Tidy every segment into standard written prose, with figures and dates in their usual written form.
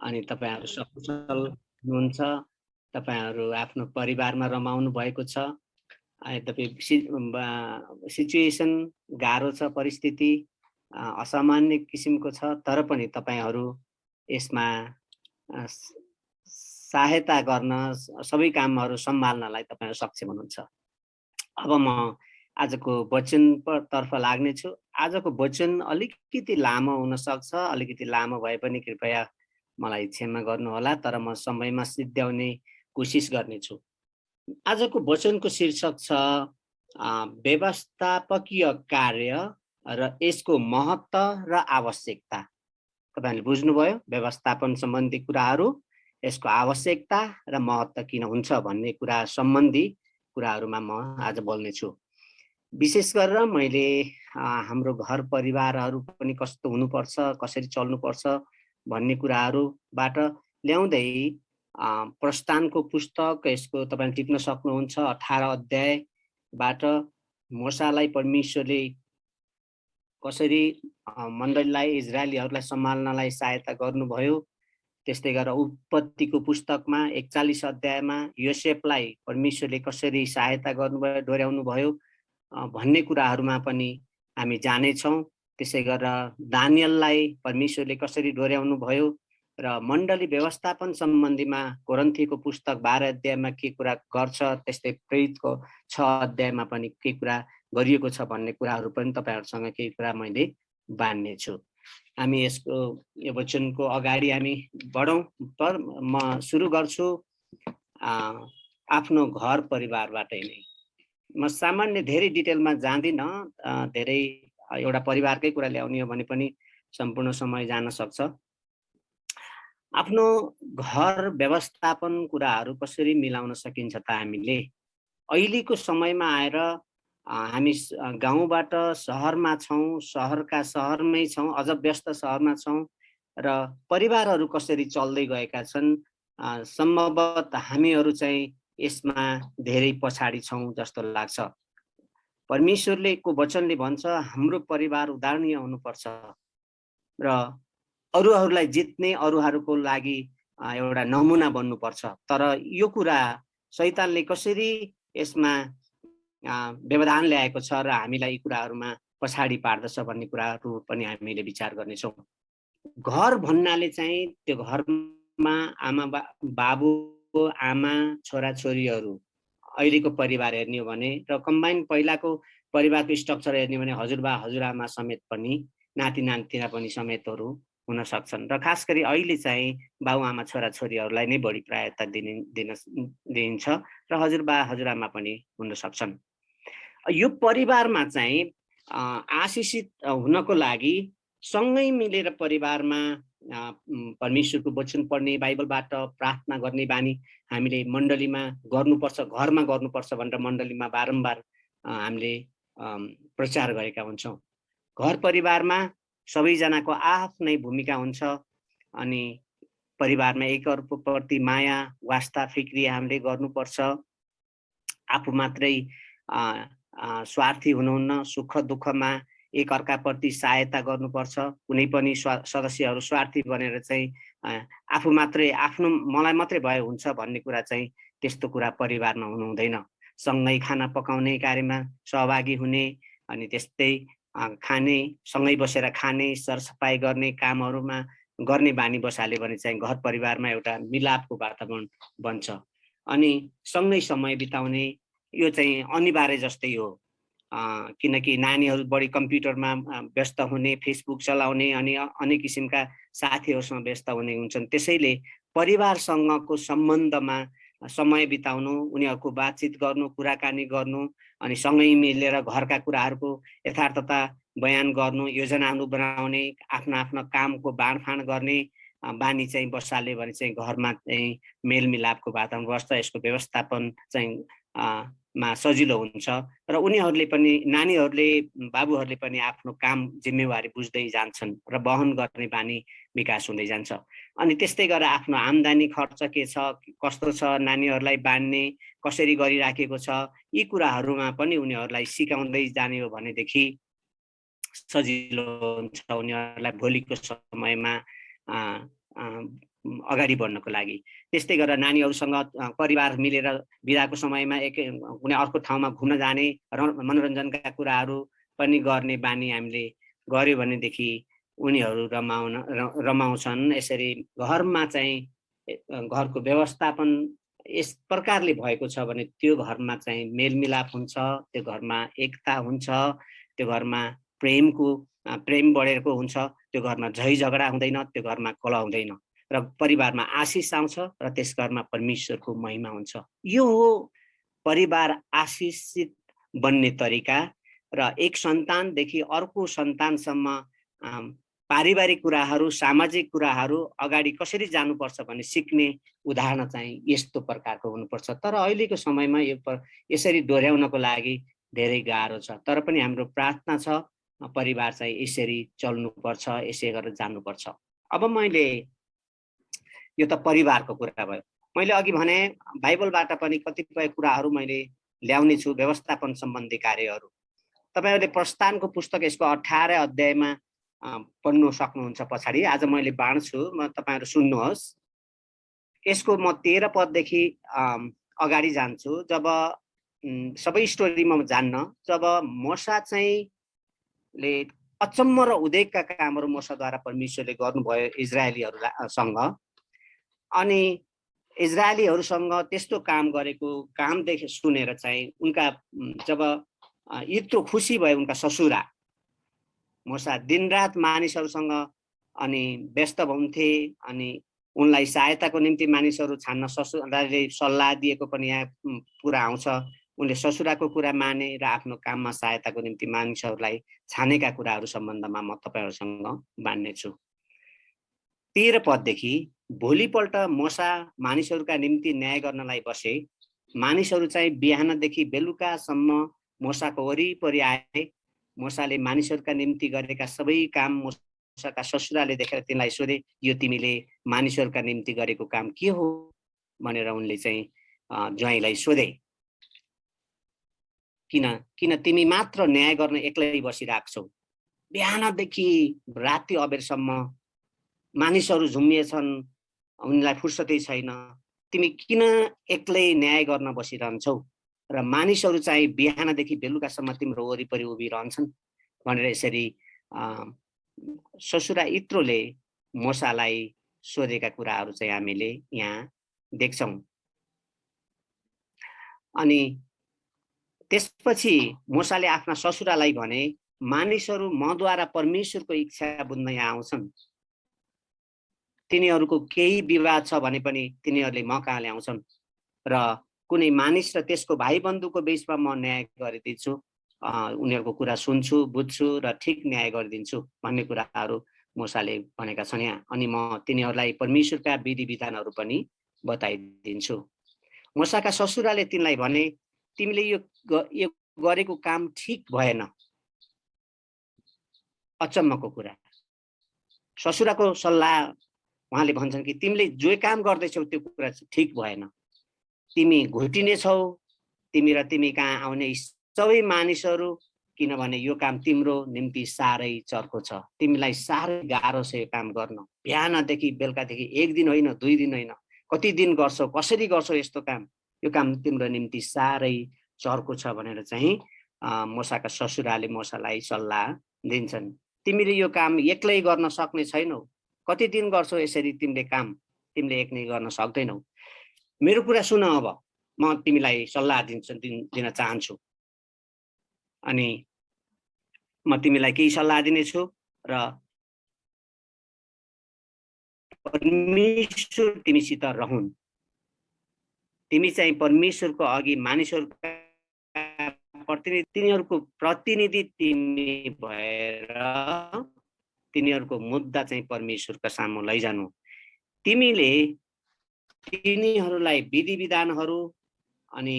अनि तपाईहरु सकुशल हुनुहुन्छ, तपाईहरु आफ्नो परिवारमा रमाउनु भएको छ। यद्यपि सिचुएसन गाह्रो छ, परिस्थिति असामान्य किसिमको छ, तर पनि तपाईहरु यसमा सहायता गर्न, सबै कामहरु सम्हाल्नलाई तपाईहरु सक्षम हुनुहुन्छ। अब म आजको वचन तर्फ लाग्नेछु। आजको वचन अलिकति लामो हुन सक्छ, अलिकति लामो भए पनि कृपया मलाई क्षमा गर्नुहोला, तर म समयमा सिद्ध्याउने कोसिस गर्नेछु। आजको वचनको शीर्षक छ व्यवस्थापकीय कार्य र यसको महत्त्व र आवश्यकता। तपाईहरुले बुझ्नुभयो, व्यवस्थापन सम्बन्धी कुराहरू, यसको आवश्यकता र महत्त्व किन हुन्छ भन्ने कुरा सम्बन्धी कुराहरूमा म आज बोल्नेछु। विशेष गरेर मैले हाम्रो घर परिवारहरू पनि कस्तो हुनुपर्छ, कसरी चल्नुपर्छ भन्ने कुराहरूबाट ल्याउँदै प्रस्थानको पुस्तक, यसको तपाईले टिप्न सक्नुहुन्छ 18 अध्यायबाट मोसालाई परमेश्वरले कसरी मण्डलीलाई, इजरायलीहरूलाई सम्हाल्नलाई सहायता गर्नुभयो। त्यस्तै गरेर उत्पत्तिको पुस्तकमा 41 अध्यायमा योसेफलाई परमेश्वरले कसरी सहायता गर्नुभयो, डोर्याउनु भयो भन्ने कुराहरूमा पनि हामी जानेछौँ। त्यसै गरेर दानियललाई परमेश्वरले कसरी डोर्याउनु भयो र मण्डली व्यवस्थापन सम्बन्धीमा कोरिन्थीको पुस्तक 12 अध्यायमा के कुरा गर्छ, त्यस्तै प्रेरितको 6 अध्यायमा पनि के कुरा गरिएको छ भन्ने कुराहरू पनि तपाईहरुसँग केही कुरा मैले बाँड्ने छु। हामी यसको यो वचनको अगाडि हामी बढौं, पर म सुरु गर्छु आफ्नो घर परिवारबाटै नै। म सामान्य धेरै डिटेलमा जाँदिन, धेरै एउटा परिवारकै कुरा ल्याउने हो भने पनि सम्पूर्ण समय जान सक्छ। आफ्नो घर व्यवस्थापन कुराहरू कसरी मिलाउन सकिन्छ त हामीले? अहिलेको समयमा आएर हामी गाउँबाट सहरमा छौँ, सहरमै छौँ, अझ व्यस्त सहरमा छौँ र परिवारहरू कसरी चल्दै गएका छन्, सम्भवतः हामीहरू चाहिँ यसमा धेरै पछाडि छौँ जस्तो लाग्छ। परमेश्वरले को वचनले भन्छ हाम्रो परिवार उदाहरणीय हुनुपर्छ र अरूहरूलाई जित्ने, अरूहरूको लागि एउटा नमुना बन्नुपर्छ। तर यो कुरा शैतानले कसरी यसमा व्यवधान ल्याएको छ र हामीलाई यी कुराहरूमा पछाडि पार्दछ भन्ने कुराहरू पनि हामीले विचार गर्नेछौँ। घर भन्नाले चाहिँ त्यो घरमा बाबु, आमा, छोराछोरीहरू, अहिलेको परिवार हेर्ने हो भने र कम्बाइन पहिलाको परिवारको स्ट्रक्चर हेर्ने हो भने हजुरबा हजुरआमा समेत पनि, नाति नातिना पनि समेतहरू हुन सक्छन् र खास गरी अहिले चाहिँ बाबुआमा छोराछोरीहरूलाई नै बढी प्रायोरिकता दिइन्छ र हजुरबा हजुरआमा पनि हुन सक्छन्। यो परिवारमा चाहिँ आशिषित हुनको लागि सँगै मिलेर परिवारमा परमेश्वरको वचन पढ्ने, बाइबलबाट प्रार्थना गर्ने बानी हामीले मण्डलीमा गर्नुपर्छ, घरमा गर्नुपर्छ भनेर मण्डलीमा बारम्बार हामीले प्रचार गरेका हुन्छौँ। घर परिवारमा सबैजनाको आफ्नै भूमिका हुन्छ अनि परिवारमा एकअर्काप्रति माया, वास्ता, फिक्री हामीले गर्नुपर्छ। आफू मात्रै स्वार्थी हुनुहुन्न, सुख दुःखमा एकअर्काप्रति सहायता गर्नुपर्छ। कुनै पनि सदस्यहरू स्वार्थी बनेर चाहिँ आफू मात्रै, आफ्नो मलाई मात्रै भए हुन्छ भन्ने कुरा चाहिँ त्यस्तो कुरा परिवारमा हुनु हुँदैन। सँगै खाना पकाउने कार्यमा सहभागी हुने अनि त्यस्तै खाने, सँगै बसेर खाने, सरसफाइ गर्ने कामहरूमा गर्ने बानी बसाल्यो भने चाहिँ घर परिवारमा एउटा मिलापको वातावरण बन्छ। अनि सँगै समय बिताउने यो चाहिँ अनिवार्य जस्तै हो, किनकि नानीहरू बढी कम्प्युटरमा व्यस्त हुने, फेसबुक चलाउने अनि अनेक किसिमका साथीहरूसँग व्यस्त हुने हुन्छन्। त्यसैले परिवारसँगको सम्बन्धमा समय बिताउनु, उनीहरूको बातचित गर्नु, कुराकानी गर्नु अनि सँगै मिलेर घरका कुराहरूको यथार्थता बयान गर्नु, योजनाहरू बनाउने, आफ्ना आफ्ना कामको बाँडफाँड गर्ने बानी चाहिँ बसाल्यो भने चाहिँ घरमा चाहिँ मेलमिलापको वातावरण बस्छ। यसको व्यवस्थापन चाहिँ मा सजिलो हुन्छ र उनीहरूले पनि, नानीहरूले, बाबुहरूले पनि आफ्नो काम जिम्मेवारी बुझ्दै जान्छन् र वहन गर्ने बानी विकास हुँदै जान्छ। अनि त्यस्तै गरेर आफ्नो आम्दानी खर्च के छ, कस्तो छ, नानीहरूलाई बाँड्ने कसरी गरिराखेको छ, यी कुराहरूमा पनि उनीहरूलाई सिकाउँदै जाने हो भनेदेखि सजिलो हुन्छ। उनीहरूलाई भोलिको समयमा अगाडि बढ्नको लागि। त्यस्तै गरेर नानीहरूसँग परिवार मिलेर बिदाको समयमा कुनै अर्को ठाउँमा घुम्न जाने मनोरञ्जनका कुराहरू पनि गर्ने बानी हामीले गर्यो भनेदेखि उनीहरू रमाउँछन्। यसरी घरमा चाहिँ घरको व्यवस्थापन यस प्रकारले भएको छ भने त्यो घरमा चाहिँ मेलमिलाप हुन्छ, त्यो घरमा एकता हुन्छ, त्यो घरमा प्रेम बढेको हुन्छ, त्यो घरमा झै झगडा हुँदैन, त्यो घरमा कलह हुँदैन र परिवारमा आशिष आउँछ र त्यस घरमा परमेश्वरको महिमा हुन्छ। यो हो परिवार आशिषित बन्ने तरिका। र एक सन्तानदेखि अर्को सन्तानसम्म पारिवारिक कुराहरू, सामाजिक कुराहरू अगाडि कसरी जानुपर्छ भन्ने सिक्ने उदाहरण चाहिँ यस्तो प्रकारको हुनुपर्छ। तर अहिलेको समयमा यसरी दोहोऱ्याउनको लागि धेरै गाह्रो छ। तर पनि हाम्रो प्रार्थना छ परिवार चाहिँ यसरी चल्नुपर्छ, यसै गरेर जानुपर्छ। अब मैले यो त परिवारको कुरा भयो। मैले अघि भने बाइबलबाट पनि कतिपय कुराहरू मैले ल्याउने छु, व्यवस्थापन सम्बन्धी कार्यहरू। तपाईहरुले प्रस्थानको पुस्तक यसको 18 अध्यायमा पढ्नु सक्नुहुन्छ पछाडि। आज मैले बाँड्छु, म तपाईहरु सुन्नुहोस्। यसको म 13 पददेखि अगाडि जान्छु। जब सबै स्टोरी म जान्न, जब मोसा चाहिँ ले अचम्म र उदेकका कामहरू मोसाद्वारा परमेश्वरले गर्नुभयो इजरायलीहरुसँग, अनि इजरायलीहरुसँग त्यस्तो काम गरेको कामदेखि सुनेर चाहिँ उनका जब यत्रो खुसी भयो उनका ससुरा, मोसा दिनरात मानिसहरुसँग अनि व्यस्त हुन्थे, अनि उनलाई सहायताको निम्ति मानिसहरु छान्न ससुराले सल्लाह दिएको पनि यहाँ पुरा आउँछ। उनले ससुराको कुरा माने र आफ्नो काममा सहायताको निम्ति मानिसहरुलाई छानेका कुराहरु सम्बन्धमा म तपाईहरुसँग बाँड्ने छु। 13 पददेखि भोलिपल्ट मोसा मानिसहरुका निम्ति न्याय गर्नलाई बसे। मानिसहरु चाहिँ बिहानदेखि बेलुकासम्म मोसाको वरिपरि आए। मोसाले मानिसहरुका निम्ति गरेका सबै काम मोसाका ससुराले देखेर तिनलाई सोधे, यो तिमीले मानिसहरुका निम्ति गरेको काम के हो भनेर उनले चाहिँ ज्वाइँलाई सोधे। किन तिमी मात्र न्याय गर्न एक्लै बसिराख्छौ? बिहानदेखि राति अबेरसम्म मानिसहरु झुम्मिएछन्, उनीलाई फुर्सदै छैन, तिमी किन एक्लै न्याय गर्न बसिरहन्छौ? र मानिसहरु चाहिँ बिहानदेखि बेलुकासम्म तिम्रो वरिपरि उभिरहन्छन् भनेर यसरी ससुरा इत्रोले मोसालाई सोधेका कुराहरू चाहिँ हामीले यहाँ देख्छौं। अनि त्यसपछि मोसाले आफ्ना ससुरालाई भने, मानिसहरु मद्वारा परमेश्वरको इच्छा बुझ्न यहाँ आउँछन्। तिनीहरुको केही विवाद छ भने पनि तिनीहरुले म कहाँ ल्याउँछन् र कुनै मानिस र त्यसको भाइ बन्धुको बीचमा म न्याय गरिदिन्छु, उनीहरुको कुरा सुन्छु, बुझ्छु र ठिक न्याय गरिदिन्छु भन्ने कुराहरू मोसाले भनेका छन् यहाँ। अनि म तिनीहरुलाई परमेश्वरका विधि विधानहरू पनि बताइदिन्छु। मोसाका ससुराले तिनलाई भने, तिमीले यो गरेको काम ठिक भएन। अचम्मको कुरा, ससुराको सल्लाह उहाँले भन्छन् कि तिमीले जो काम गर्दैछौ त्यो कुरा ठिक भएन। तिमी घुटिने छौ, तिमी र तिमी कहाँ आउने सबै मानिसहरू, किनभने यो काम तिम्रो निम्ति साह्रै चर्को छ। तिमीलाई साह्रै गाह्रो छ यो काम गर्न। बिहानदेखि बेलुकादेखि एक दिन होइन, 2 दिन होइन, कति दिन गर्छौ, कसरी गर्छौ यस्तो काम? यो काम तिम्रो निम्ति साह्रै चर्को छ भनेर चाहिँ मोसाका ससुराले मोसालाई सल्लाह दिन्छन्। तिमीले यो काम एक्लै गर्न सक्ने छैनौ। कति दिन गर्छौ यसरी तिमीले काम? तिमीले एक्लै गर्न सक्दैनौ। मेरो कुरा सुन, अब म तिमीलाई सल्लाह दिन चाहन्छु। अनि म तिमीलाई केही सल्लाह दिनेछु र परमेश्वर तिमीसित रहून्। तिमी चाहिँ परमेश्वरको अघि मानिसहरुका प्रतिनिधि, तिनीहरुको प्रतिनिधि तिमी भएर तिनीहरुको मुद्दा चाहिँ परमेश्वरका सामु लैजानु। तिमीले तिनीहरुलाई विधि विधानहरु अनि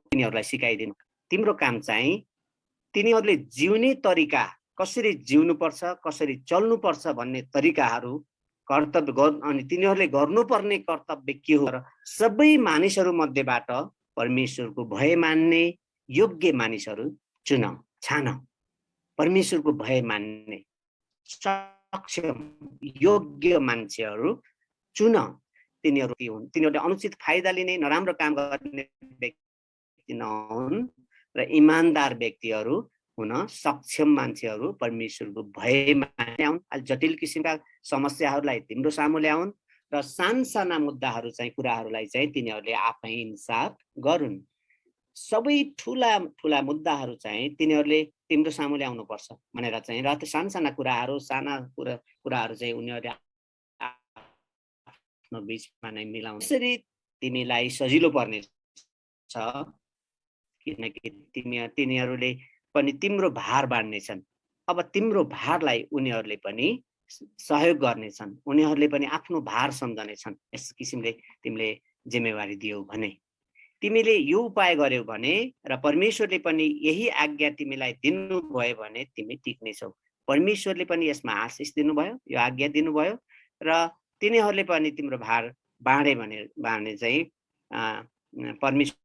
तिनीहरुलाई सिकाइदिनु। तिम्रो काम चाहिँ तिनीहरुले जिउने तरिका, कसरी जिउनुपर्छ, कसरी चल्नुपर्छ भन्ने तरिकाहरू, कर्तव्य अनि तिनीहरुले गर्नुपर्ने कर्तव्य के हो र सबै मानिसहरु मध्येबाट परमेश्वरको भय मान्ने योग्य मानिसहरु छान। परमेश्वरको भय मान्ने सक्षम योग्य मान्छेहरू चुन। तिनीहरूले अनुचित फाइदा लिने, नराम्रो काम गर्ने व्यक्ति नहुन् र इमानदार व्यक्तिहरू हुन सक्षम मान्छेहरू परमेश्वरको भयमा ल्याउन्। जटिल किसिमका समस्याहरूलाई तिम्रो सामु ल्याउन् र सानसाना मुद्दाहरू चाहिँ कुराहरूलाई चाहिँ तिनीहरूले आफै इन्साफ गरून्। सबै ठुला ठुला मुद्दाहरू चाहिँ तिनीहरूले तिम्रो सामु ल्याउनु पर्छ भनेर चाहिँ, र त्यो सानसाना कुराहरू, साना कुराहरू चाहिँ उनीहरूले आफ्नो बिचमा नै मिलाउनु। यसरी तिमीलाई सजिलो पर्ने छ, किनकि तिनीहरूले पनि तिम्रो भार बाँड्नेछन्। अब तिम्रो भारलाई उनीहरूले पनि सहयोग गर्नेछन्, उनीहरूले पनि आफ्नो भार सम्झनेछन्। यस किसिमले तिमीले जिम्मेवारी दियौ भने, तिमीले यो उपाय गर्यौ भने र परमेश्वरले पनि यही आज्ञा तिमीलाई दिनुभयो भने तिमी टिक्नेछौ। परमेश्वरले पनि यसमा आशिष दिनुभयो, यो आज्ञा दिनुभयो र तिनीहरूले पनि तिम्रो भार बाँडे चाहिँ परमेश्वर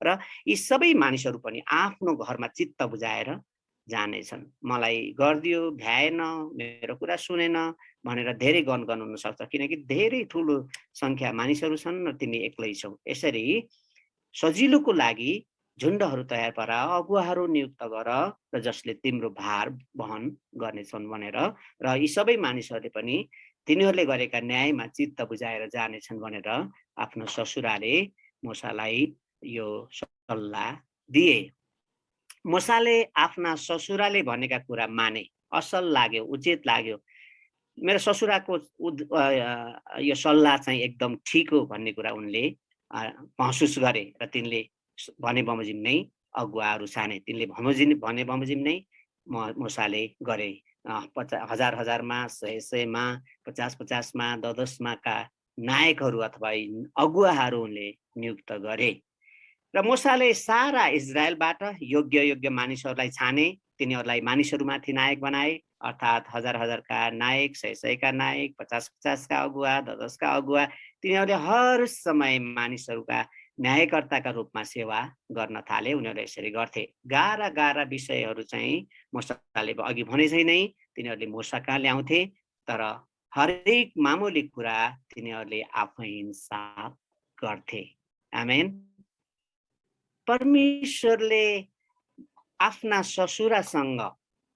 र यी सबै मानिसहरू पनि आफ्नो घरमा चित्त बुझाएर जानेछन्। मलाई गरिदियो, भ्याएन, मेरो कुरा सुनेन भनेर धेरै गनगन हुन सक्छ, किनकि धेरै ठुलो संख्या मानिसहरू छन् र तिमी एक्लै छौ। यसरी सजिलोको लागि झुण्डहरू तयार पार, अगुवाहरू नियुक्त गर र जसले तिम्रो भार वहन गर्नेछन् भनेर, र यी सबै मानिसहरूले पनि तिनीहरूले गरेका न्यायमा चित्त बुझाएर जानेछन् भनेर आफ्नो ससुराले मूसालाई यो सल्लाह दिए। मूसाले आफ्ना ससुराले भनेका कुरा माने, असल लाग्यो, उचित लाग्यो। मेरो ससुराको यो सल्लाह चाहिँ एकदम ठिक हो भन्ने कुरा उनले महसुस गरे र तिनले भने बमोजिम नै अगुवाहरू छाने। तिनले भने बमोजिम नै मूसाले गरे। 1000-1000मा, 100-100मा, 50-50मा, 10-10मा का नायकहरू अथवा अगुवाहरू उनले नियुक्त गरे र मूसाले सारा इजरायलबाट योग्य मानिसहरूलाई छाने, तिनीहरूलाई मानिसहरूमाथि नायक बनाए, अर्थात् 1000-1000 का नायक, 100-100 का नायक, 50-50 का अगुवा, 10-10 का अगुवा। तिनीहरूले हर समय मानिसहरूका न्यायकर्ताका रूपमा सेवा गर्न थाले। उनीहरूले यसरी गर्थे। गाह्रा विषयहरू चाहिँ मूसाले अघि भने चाहिँ नै तिनीहरूले मूसा कहाँ ल्याउँथे, तर हरेक मामुली कुरा तिनीहरूले आफै इन्साफ गर्थे। आमेन। परमेश्वरले आफ्ना ससुरासँग,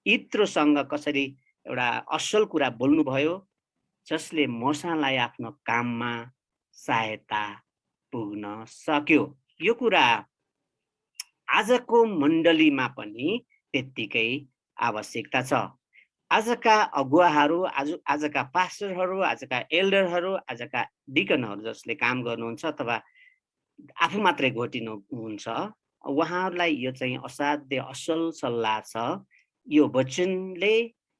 इत्रोसँग कसरी एउटा असल कुरा बोल्नुभयो, जसले मूसालाई आफ्नो काममा सहायता पुग्न सक्यो। यो कुरा आजको मण्डलीमा पनि त्यत्तिकै आवश्यकता छ। आजका अगुवाहरू, आजका पास्टरहरू, आजका एल्डरहरू, आजका डिकनहरू जसले काम गर्नुहुन्छ अथवा आफू मात्रै घोटिनुहुन्छ, उहाँहरूलाई यो चाहिँ असाध्य असल सल्लाह छ। यो वचनले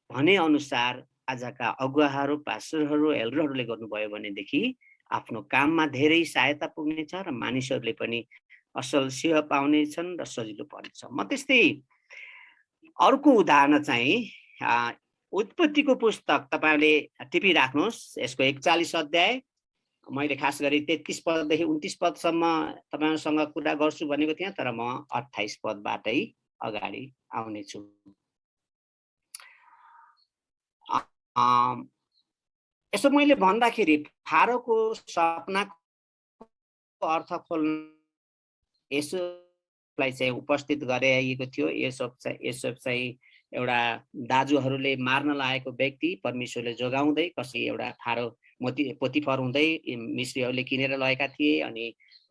भने अनुसार आजका अगुवाहरू, पास्टरहरू, एल्डरहरूले गर्नुभयो भनेदेखि आफ्नो काममा धेरै सहायता पुग्नेछ र मानिसहरूले पनि असल सेवा पाउनेछन् र सजिलो पर्नेछ। म त्यस्तै अर्को उदाहरण चाहिँ उत्पत्तिको पुस्तक तपाईले टिपिराख्नुहोस्। यसको 41 अध्याय, मैले खास गरी 33 पददेखि 29 पदसम्म तपाईहरुसँग कुरा गर्छु भनेको थिएँ, तर म 28 पदबाटै अगाडि आउने छु। यसो मैले भन्दाखेरि फारोको सपनाको अर्थ खोल्न यसोलाई चाहिँ उपस्थित गराइएको थियो। यसो चाहिँ एउटा दाजुहरूले मार्न लागेको व्यक्ति परमेश्वरले जोगाउँदै कसै एउटा फारो पोतिफर हुँदै मिस्रीहरूले किनेर लगेका थिए अनि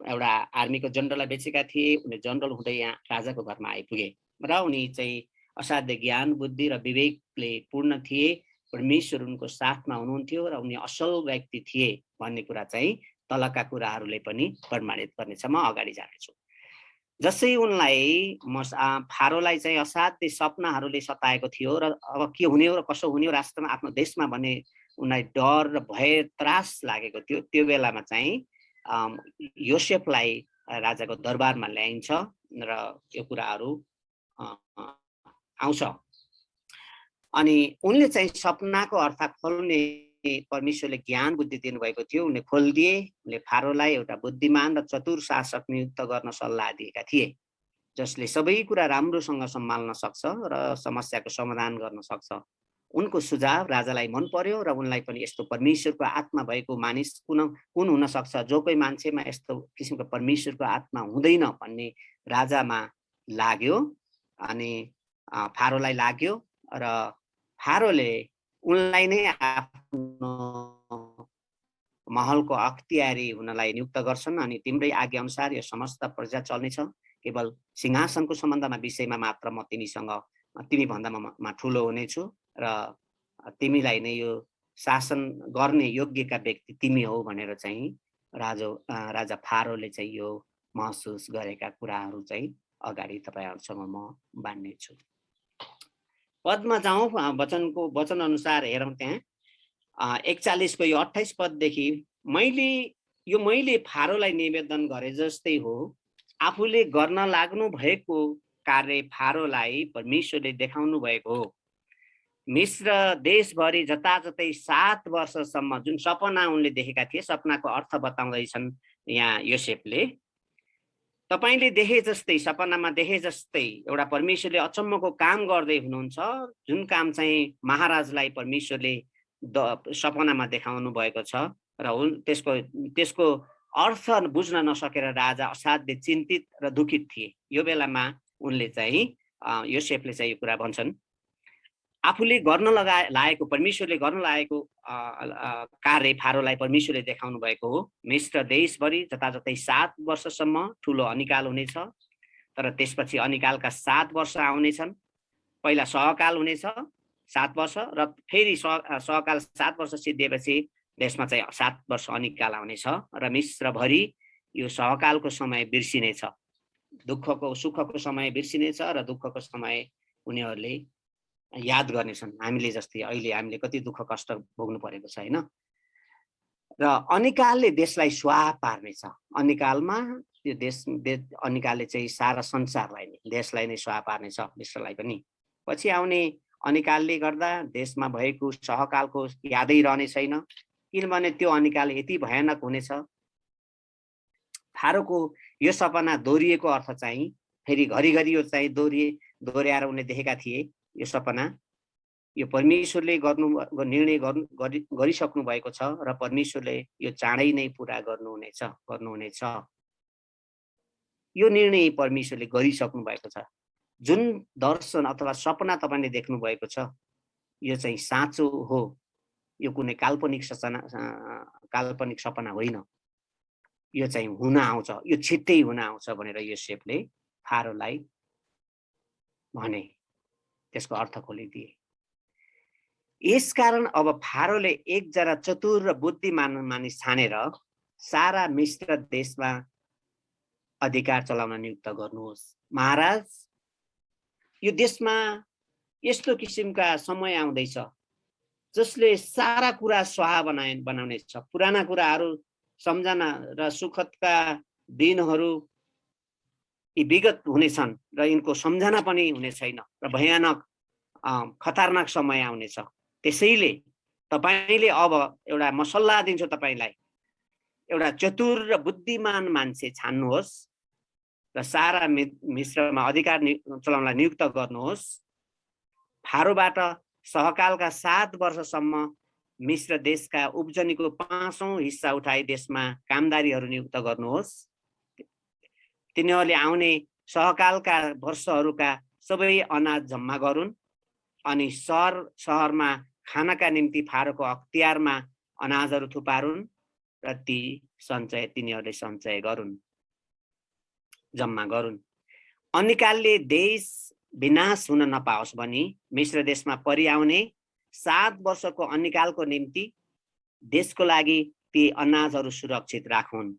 एउटा आर्मीको जनरललाई बेचेका थिए। उनी जनरल हुँदै यहाँ राजाको घरमा आइपुगे र उनी चाहिँ असाध्य ज्ञान बुद्धि र विवेकले पूर्ण थिए। परमेश्वर उनको साथमा हुनुहुन्थ्यो र उनी असल व्यक्ति थिए भन्ने कुरा चाहिँ तलका कुराहरूले पनि प्रमाणित गर्नेछ। म अगाडि जानेछु। जसै उनलाई फारोलाई चाहिँ असाध्य सपनाहरूले सताएको थियो र अब के हुने हो र कसो हुने हो राष्ट्रमा, आफ्नो देशमा भन्ने उनलाई डर र भय त्रास लागेको थियो। त्यो बेलामा चाहिँ योसेफलाई राजाको दरबारमा ल्याइन्छ र यो कुराहरू आउँछ। अनि उनले चाहिँ सपनाको अर्थ खोल्ने परमेश्वरले ज्ञान बुद्धि दिनुभएको थियो। उनले खोलिदिए। उनले फारोलाई एउटा बुद्धिमान र चतुर शासक नियुक्त गर्न सल्लाह दिएका थिए, जसले सबै कुरा राम्रोसँग सम्हाल्न सक्छ र समस्याको समाधान गर्न सक्छ। उनको सुझाव राजालाई मन पर्यो र उनलाई पनि यस्तो परमेश्वरको आत्मा भएको मानिस कुन हुन सक्छ, जो कोही मान्छेमा यस्तो किसिमको परमेश्वरको आत्मा हुँदैन भन्ने राजामा लाग्यो। अनि फारोलाई लाग्यो र फारोले उनलाई नै आफ्नो महलको अख्तियारी हुनलाई नियुक्त गर्छन्। अनि तिम्रै आज्ञा अनुसार यो समस्त प्रजा चल्नेछ, केवल सिंहासनको सम्बन्धमा विषयमा मात्र म तिमी भन्दा ठुलो हुनेछु र तिमीलाई नै यो शासन गर्ने योग्यका व्यक्ति तिमी हो भनेर चाहिँ राजा फारोले चाहिँ यो महसुस गरेका कुराहरू चाहिँ अगाडि तपाईहरुसँग म बाँड्नेछु। पदमा जाउँ, वचन अनुसार हेरौँ। त्यहाँ 41 को यो 28 पददेखि मैले फारोलाई निवेदन गरे जस्तै हो, आफूले गर्न लाग्नु भएको कार्य फारोलाई परमेश्वरले देखाउनु भएको हो। मिस्र देशभरि जताजतै 7 वर्षसम्म जुन सपना उनले देखेका थिए, सपनाको अर्थ बताउँदैछन् यहाँ योसेफले। तपाईले देखे जस्तै, सपनामा देखे जस्तै एउटा परमेश्वरले अचम्मको काम गर्दै हुनुहुन्छ, जुन काम चाहिँ महाराजलाई परमेश्वरले सपनामा देखाउनु भएको छ र त्यसको अर्थ बुझ्न नसकेर राजा असाध्य चिन्तित र दुखित थिए। यो बेलामा उनले चाहिँ योसेफले चाहिँ यो कुरा भन्छन्, आफूले गर्न लागेको परमेश्वरले गर्न लागेको कार्य फारोलाई परमेश्वरले देखाउनु भएको हो। मिस्र देशभरि जताजतै 7 वर्षसम्म ठुलो अनिकाल हुनेछ, तर त्यसपछि अनिकालका 7 वर्ष आउनेछन्। पहिला सहकाल हुनेछ 7 वर्ष र फेरि सहकाल 7 वर्ष सिद्धिएपछि देशमा चाहिँ 7 वर्ष अनिकाल आउनेछ र मिस्रभरि यो सहकालको समय बिर्सिनेछ। सुखको समय बिर्सिनेछ र दुःखको समय उनीहरूले याद गर्नेछन्। हामीले जस्तै अहिले हामीले कति दुःख कष्ट भोग्नु परेको छ हैन। र अनिकालले देशलाई स्वाहा पार्नेछ। अनिकालमा यो अनिकालले चाहिँ सारा संसारलाई नै, देशलाई नै स्वाहा पार्नेछ, मिस्रलाई पनि। पछि आउने अनिकालले गर्दा देशमा भएको सहकालको यादै रहने छैन, किनभने त्यो अनिकाल यति भयानक हुनेछ। फारोको यो सपना दोहोरिएको अर्थ चाहिँ फेरि घरिघरि यो चाहिँ दोहोर्याएर उनले देखेका थिए। यो सपना यो परमेश्वरले निर्णय गरिसक्नु भएको छ र परमेश्वरले यो चाँडै नै पुरा गर्नुहुनेछ। यो निर्णय परमेश्वरले गरिसक्नु भएको छ। जुन दर्शन अथवा सपना तपाईले देख्नु भएको छ, यो चाहिँ साँचो हो। यो कुनै काल्पनिक सपना होइन। यो चाहिँ हुन आउँछ, यो छिट्टै हुन आउँछ भनेर योसेफले फारोलाई भने, त्यसको अर्थ खोलिदिए। यसकारण अब फारोले एकजना चतुर र बुद्धिमान मानिस छानेर सारा मिस्र देशमा अधिकार चलाउन नियुक्त गर्नुहोस्। महाराज, यो देशमा यस्तो किसिमका समय आउँदैछ जसले सारा कुरा स्वाहा बनाउनेछ। पुराना कुराहरू सम्झना र सुखदका दिनहरू यी विगत हुनेछन् र यिनको सम्झना पनि हुने छैन र भयानक खतरनाक समय आउनेछ। त्यसैले तपाईले अब एउटा मसल्ला दिन्छु तपाईलाई, एउटा चतुर र बुद्धिमान मान्छे छान्नुहोस् र सारा मिस्रमा अधिकार चलाउनलाई नियुक्त गर्नुहोस्। फारोबाट सहकालका 7 वर्षसम्म मिस्र देशका उब्जनीको 5औं हिस्सा उठाई देशमा कामदारीहरू नियुक्त गर्नुहोस्। तिनीहरूले आउने सहकालका वर्षहरूका सबै अनाज जम्मा गरून् अनि शहरमा खानका निम्ति फारोको अख्तियारमा अनाजहरू थुपारुन् र तिनीहरूले सञ्चय गरून्, जम्मा गरून्। अनिकालले देश विनाश हुन नपाओस् भनी मिस्र देशमा परिआउने 7 वर्षको अनिकालको निम्ति देशको लागि ती अनाजहरू सुरक्षित राखुन्।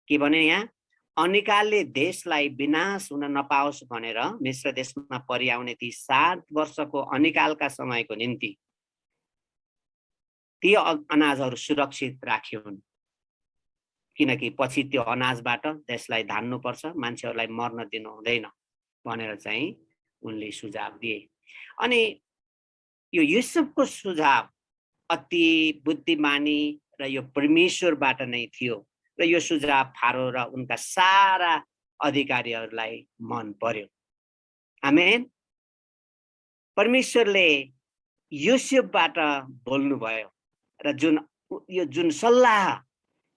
के भने यहाँ अनिकालले देशलाई विनाश हुन नपाओस् भनेर मिस्र देशमा परिआउने ती 7 वर्षको अनिकालका समयको निम्ति ती अनाजहरू सुरक्षित राखिउन्, किनकि पछि त्यो अनाजबाट देशलाई धान्नुपर्छ, मान्छेहरूलाई मर्न दिनु हुँदैन भनेर चाहिँ उनले सुझाव दिए। अनि यो युसुफको सुझाव अति बुद्धिमानी र यो परमेश्वरबाट नै थियो र यो सुझाव फारो र उनका सारा अधिकारीहरूलाई मन पर्यो। आमेन। परमेश्वरले योसेफबाट बोल्नुभयो र जुन सल्लाह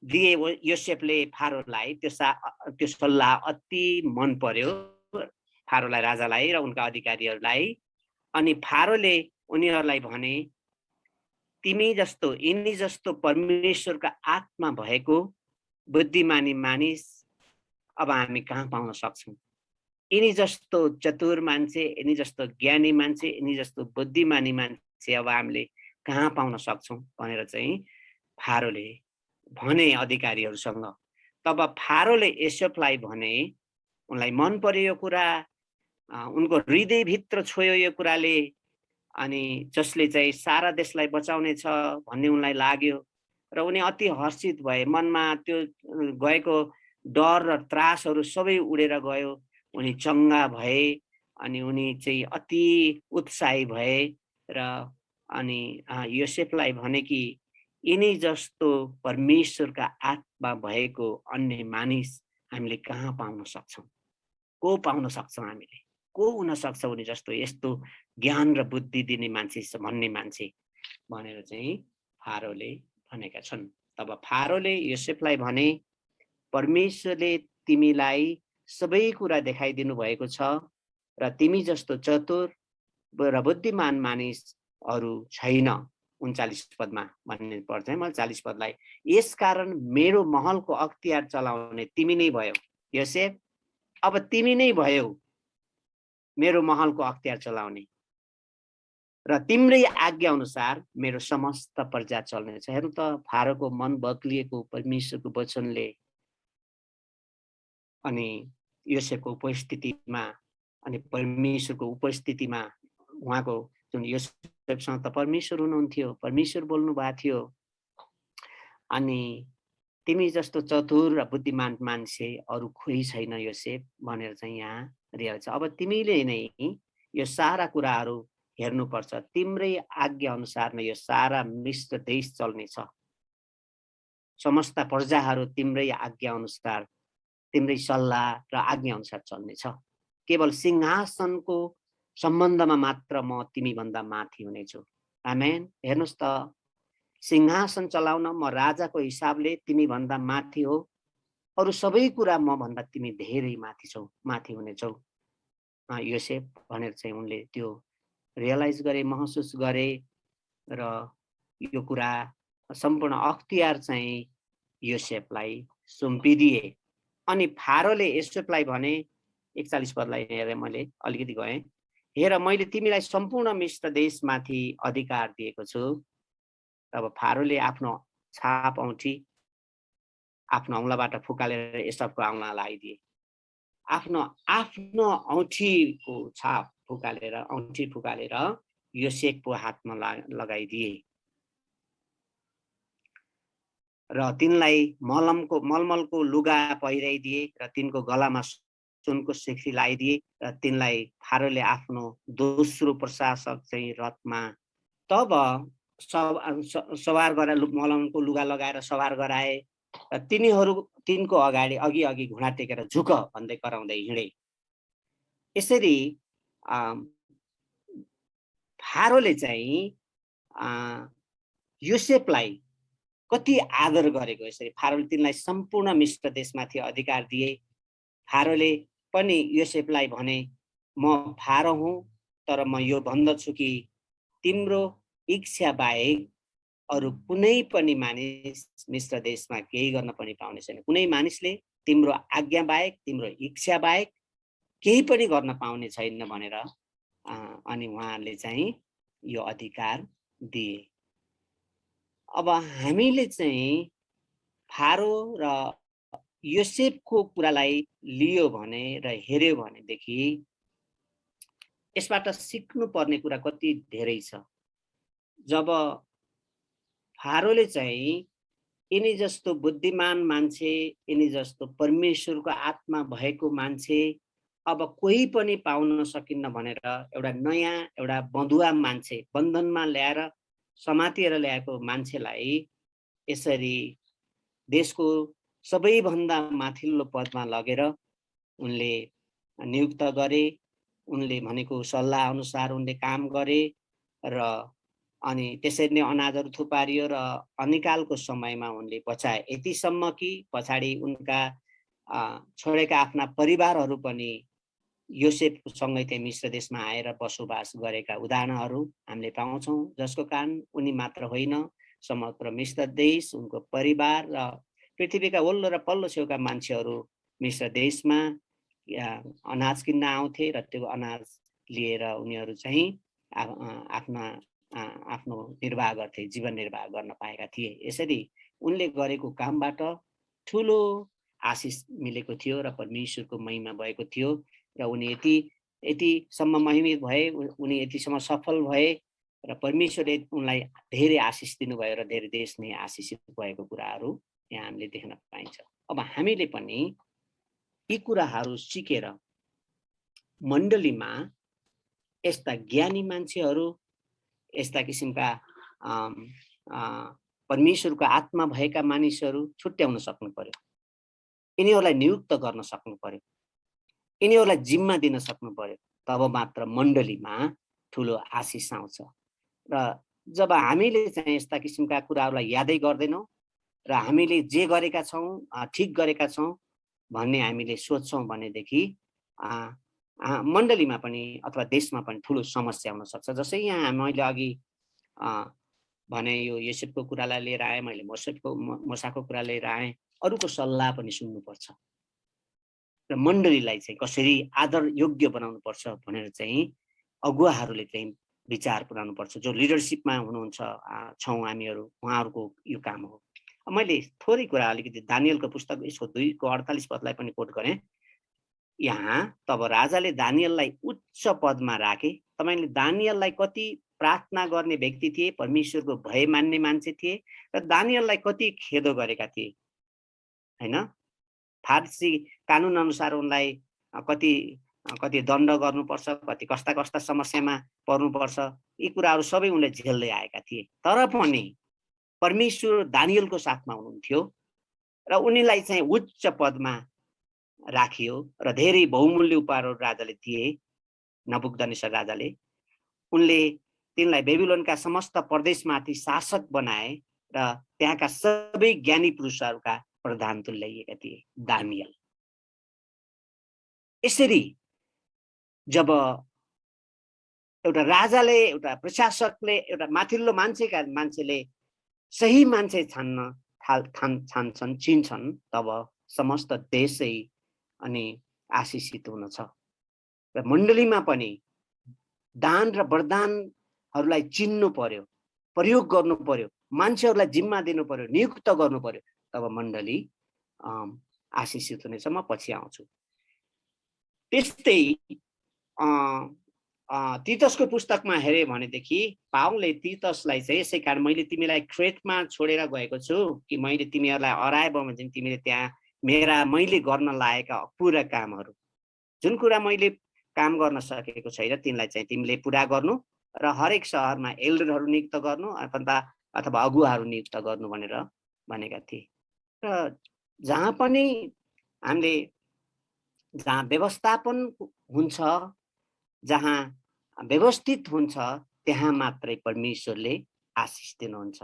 दिए योसेफले फारोलाई, त्यो सल्लाह अति मन पर्यो फारोलाई, राजालाई र उनका अधिकारीहरूलाई। अनि फारोले उनीहरूलाई भने, तिमी जस्तो, यिनी जस्तो परमेश्वरका आत्मा भएको बुद्धिमानी मानिस अब हामी कहाँ पाउन सक्छौँ? यिनी जस्तो चतुर मान्छे, यिनी जस्तो ज्ञानी मान्छे, यिनी जस्तो बुद्धिमानी मान्छे अब हामीले कहाँ पाउन सक्छौँ भनेर चाहिँ फारोले भने अधिकारीहरूसँग। तब फारोले योसेफलाई भने, उनलाई मन पर्यो यो कुरा, उनको हृदयभित्र छोयो यो कुराले, अनि जसले चाहिँ सारा देशलाई बचाउने छ भन्ने उनलाई लाग्यो र उनी अति हर्षित भए। मनमा त्यो गएको डर र त्रासहरू सबै उडेर गयो। उनी चङ्गा भए अनि उनी चाहिँ अति उत्साही भए र अनि योसेफलाई भने कि यिनी जस्तो परमेश्वरका आत्मा भएको अन्य मानिस हामीले कहाँ पाउन सक्छौँ? को पाउन सक्छौँ हामीले? को हुन सक्छ उनी जस्तो, यस्तो ज्ञान र बुद्धि दिने मान्छे भन्ने मान्छे भनेर चाहिँ फारोले भनेका छन्। तब फारोले योसेफलाई भने, परमेश्वरले तिमीलाई सबै कुरा देखाइदिनु भएको छ र तिमी जस्तो चतुर र बुद्धिमान मानिस अरू छैन। 39 पदमा भन्ने पर्छ है, मैले 40 पदलाई, यसकारण मेरो महलको अख्तियार चलाउने तिमी नै भयो योसेफ। अब तिमी नै भयो मेरो महलको अख्तियार चलाउने र तिम्रै आज्ञा अनुसार मेरो समस्त प्रजा चल्नेछ। हेर्नु त, फारोको मन बग्लिएको परमेश्वरको वचनले अनि योसेफको उपस्थितिमा, अनि परमेश्वरको उपस्थितिमा उहाँको जुन योसेफसँग त परमेश्वर हुनुहुन्थ्यो, परमेश्वर बोल्नु भएको थियो। अनि तिमी जस्तो चतुर र बुद्धिमान मान्छे अरू कोही छैन योसेफ भनेर चाहिँ यहाँ रियल छ। अब तिमीले नै यो सारा कुराहरू हेर्नुपर्छ, तिम्रै आज्ञा अनुसार नै यो सारा मिश्र देश चल्नेछ। समस्त प्रजाहरू तिम्रै आज्ञा अनुसार, तिम्रै सल्लाह र आज्ञा अनुसार चल्नेछ। केवल सिंहासनको सम्बन्धमा मात्र म तिमी भन्दा माथि हुनेछु। आमेन। हेर्नुहोस् त, सिंहासन चलाउन म राजाको हिसाबले तिमी भन्दा माथि हो, अरू सबै कुरा म भन्दा तिमी धेरै माथि छौ, माथि हुनेछौ योसेफ भनेर चाहिँ उनले त्यो रियलाइज गरे, महसुस गरे र यो कुरा सम्पूर्ण अख्तियार चाहिँ योसेफलाई सुम्पिदिए। अनि फारोले योसेफलाई भने, 41 पदलाई हेरेर मैले अलिकति गएँ, हेर मैले तिमीलाई सम्पूर्ण मिश्र देशमाथि अधिकार दिएको छु। तब फारोले आफ्नो छाप औँठी आफ्नो औँलाबाट फुकालेर एसावको औँला लगाइदिए। आफ्नो औँठीको छाप फुकालेर योसेफको हातमा लगाइदिए र तिनलाई मलमलको लुगा पहिराइदिए र तिनको गलामा सुनको सिक्री लगाइदिए र तिनलाई फारोले आफ्नो दोस्रो प्रशासक चाहिँ रथमा तब सवार गराए, मलमको लुगा लगाएर सवार गराए र तिनको अगाडि अघि घुँडा टेकेर झुक भन्दै कराउँदै हिँडे। यसरी फारोले चाहिँ योसेफलाई कति आदर गरेको। यसरी फारोले तिनलाई सम्पूर्ण मिश्र देशमाथि अधिकार दिए। फारोले पनि योसेफलाई भने, म फारो हुँ, तर म यो भन्दछु कि तिम्रो इच्छा बाहेक अरू कुनै पनि मानिस मिश्र देशमा केही गर्न पनि पाउने छैन। कुनै मानिसले तिम्रो आज्ञा बाहेक, तिम्रो इच्छा बाहेक केही पनि गर्न पाउने छैन भनेर अनि उहाँले चाहिँ यो अधिकार दिए। अब हामीले चाहिँ फारो र योसेफको कुरालाई लियो भने र हेर्यो भनेदेखि यसबाट सिक्नु पर्ने कुरा कति धेरै छ। जब फारोले चाहिँ यिनी जस्तो बुद्धिमान मान्छे, यिनी जस्तो परमेश्वरको आत्मा भएको मान्छे अब कोही पनि पाउन सकिन्न भनेर एउटा बँधुवा मान्छे, बन्धनमा ल्याएर समातिएर ल्याएको मान्छेलाई यसरी देशको सबैभन्दा माथिल्लो पदमा लगेर उनले नियुक्त गरे। उनले भनेको सल्लाह अनुसार उनले काम गरे र अनि त्यसरी नै अनाजहरू थुपारियो र अनिकालको समयमा उनले बचाए, यतिसम्म कि पछाडि उनका छोडेका आफ्ना परिवारहरू पनि योसेफसँगै त्यही मिश्र देशमा आएर बसोबास गरेका उदाहरणहरू हामीले पाउँछौँ, जसको कारण उनी मात्र होइन, समग्र मिश्र देश, उनको परिवार र पृथ्वीका वल्लो र पल्लो छेउका मान्छेहरू मिश्र देशमा अनाज किन्न आउँथे र त्यो अनाज लिएर उनीहरू चाहिँ आफ्नो निर्वाह गर्थे, जीवन निर्वाह गर्न पाएका थिए। यसरी उनले गरेको कामबाट ठुलो आशिष मिलेको थियो र परमेश्वरको महिमा भएको थियो र उनी यतिसम्म महिमित भए, उनी यतिसम्म सफल भए र परमेश्वरले उनलाई धेरै आशिष दिनुभयो र धेरै देश नै आशिषित भएको कुराहरू यहाँ हामीले देख्न पाइन्छ। अब हामीले पनि यी कुराहरू सिकेर मण्डलीमा यस्ता ज्ञानी मान्छेहरू, यस्ता किसिमका परमेश्वरको आत्मा भएका मानिसहरू छुट्याउन सक्नु पर्यो, यिनीहरूलाई नियुक्त गर्न सक्नु पर्यो, यिनीहरूलाई जिम्मा दिन सक्नु पर्यो, तब मात्र मण्डलीमा ठुलो आशिष आउँछ। र जब हामीले चाहिँ यस्ता किसिमका कुराहरूलाई यादै गर्दैनौँ र हामीले जे गरेका छौँ ठिक गरेका छौँ भन्ने हामीले सोच्छौँ भनेदेखि मण्डलीमा पनि अथवा देशमा पनि ठुलो समस्या हुन सक्छ। जसै यहाँ मैले अघि भने यो योसेफको कुरालाई लिएर आएँ, मैले मोसाको कुरा लिएर आएँ, अरूको सल्लाह पनि सुन्नुपर्छ र मण्डलीलाई चाहिँ कसरी आदर योग्य बनाउनु पर्छ भनेर चाहिँ अगुवाहरूले चाहिँ विचार पुर्याउनु पर्छ। जो लिडरसिपमा हुनुहुन्छ छौँ हामीहरू, उहाँहरूको यो काम हो। मैले थोरै कुरा अलिकति दानियलको पुस्तक यसको 2:48 पदलाई पनि कोट गरेँ। यहाँ तब राजाले दानियललाई उच्च पदमा राखे। तपाईले दानियललाई कति प्रार्थना गर्ने व्यक्ति थिए, परमेश्वरको भय मान्ने मान्छे थिए र दानियललाई कति खेदो गरेका थिए हैन। फारसी कानुन अनुसार उनलाई कति दण्ड गर्नुपर्छ, कति कस्ता कस्ता समस्यामा पर्नुपर्छ, यी कुराहरू सबै उनले झेल्दै आएका थिए। तर पनि परमेश्वर दानियलको साथमा हुनुहुन्थ्यो र उनीलाई चाहिँ उच्च पदमा राखियो र धेरै बहुमूल्य उपहारहरू राजाले दिए, नबुकदनेस्सर राजाले। उनले तिनलाई बेबिलोनका समस्त प्रदेशमाथि शासक बनाए र त्यहाँका सबै ज्ञानी पुरुषहरूका प्रधान तुल्याइएका थिए दानियल। यसरी जब एउटा राजाले, एउटा प्रशासकले, एउटा माथिल्लो मान्छेले सही मान्छे छान्छन्, चिन्छन्, तब समस्त देशै अनि आशिषित हुनेछ। र मण्डलीमा पनि दान र वरदानहरूलाई चिन्नु पर्यो, प्रयोग गर्नु पर्यो, मान्छेहरूलाई जिम्मा दिनु पर्यो, नियुक्त गर्नु पर्यो, तब मण्डली आशिषित हुनेछ। म पछि आउँछु। त्यस्तै तीतसको पुस्तकमा हेरे भनेदेखि पाउलले तीतसलाई चाहिँ यसै कारण मैले तिमीलाई क्रेटमा छोडेर गएको छु कि मैले तिमीहरूलाई हराए बमोजिम तिमीले त्यहाँ मैले गर्न लागेका पुरा कामहरू, जुन कुरा मैले काम गर्न सकेको छैन तिनलाई चाहिँ तिमीले पुरा गर्नु र हरेक सहरमा एल्डरहरू नियुक्त गर्नु अथवा अगुवाहरू नियुक्त गर्नु भनेर भनेका थिए। र जहाँ पनि हामीले जहाँ व्यवस्थापन हुन्छ, जहाँ व्यवस्थित हुन्छ, त्यहाँ मात्रै परमेश्वरले आशिष दिनुहुन्छ।